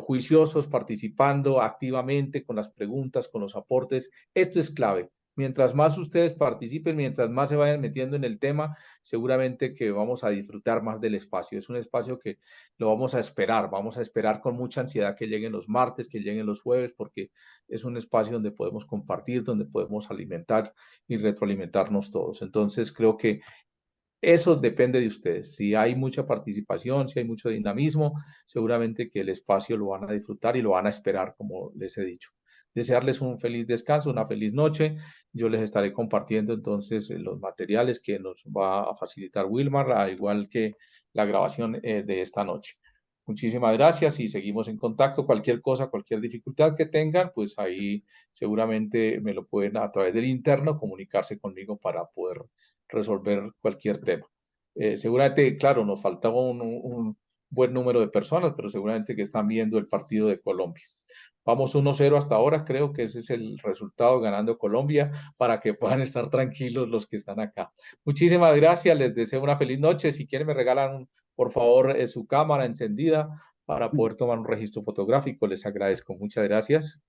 juiciosos, participando activamente con las preguntas, con los aportes. Esto es clave. Mientras más ustedes participen, mientras más se vayan metiendo en el tema, seguramente que vamos a disfrutar más del espacio. Es un espacio que lo vamos a esperar con mucha ansiedad que lleguen los martes, que lleguen los jueves, porque es un espacio donde podemos compartir, donde podemos alimentar y retroalimentarnos todos. Entonces, creo que eso depende de ustedes. Si hay mucha participación, si hay mucho dinamismo, seguramente que el espacio lo van a disfrutar y lo van a esperar, como les he dicho. Desearles un feliz descanso, una feliz noche. Yo les estaré compartiendo entonces los materiales que nos va a facilitar Wilmar, al igual que la grabación de esta noche. Muchísimas gracias y seguimos en contacto. Cualquier cosa, cualquier dificultad que tengan, pues ahí seguramente me lo pueden a través del interno comunicarse conmigo para poder resolver cualquier tema. Seguramente, claro, nos faltaba un buen número de personas, pero seguramente que están viendo el partido de Colombia. Vamos 1-0 hasta ahora, creo que ese es el resultado, ganando Colombia, para que puedan estar tranquilos los que están acá. Muchísimas gracias, les deseo una feliz noche. Si quieren me regalan, por favor, su cámara encendida para poder tomar un registro fotográfico, les agradezco. Muchas gracias.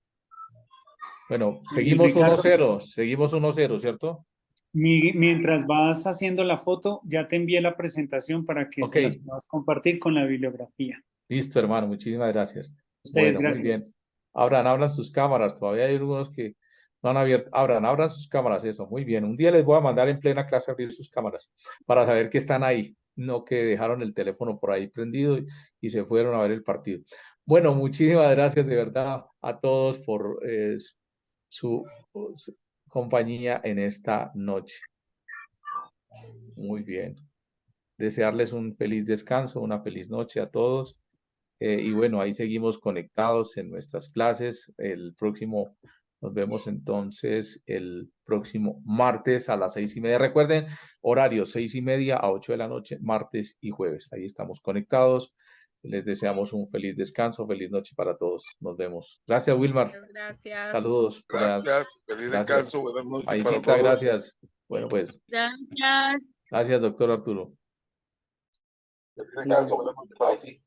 Bueno, seguimos 1-0, ¿cierto? Mientras vas haciendo la foto, ya te envié la presentación para que se las Ok, puedas compartir con la bibliografía. listo, hermano, muchísimas gracias. Ustedes, Bueno, muy bien. gracias. Abran sus cámaras, todavía hay algunos que no han abierto. Abran sus cámaras, eso, muy bien. Un día les voy a mandar en plena clase a abrir sus cámaras para saber que están ahí, no que dejaron el teléfono por ahí prendido y se fueron a ver el partido. Bueno, muchísimas gracias de verdad a todos por su compañía en esta noche. Muy bien. Desearles un feliz descanso, una feliz noche a todos. Y bueno, ahí seguimos conectados en nuestras clases. Nos vemos entonces el próximo martes a las 6:30. Recuerden, horario 6:30 a 8 de la noche, martes y jueves. Ahí estamos conectados. Les deseamos un feliz descanso, feliz noche para todos. Nos vemos. Gracias, Wilmar. Gracias. Saludos. Gracias, feliz Gracias. descanso, buenas noches para Maicita, todos. gracias. Bueno, pues. Gracias. Gracias, doctor Arturo. Feliz descanso, buenas noches.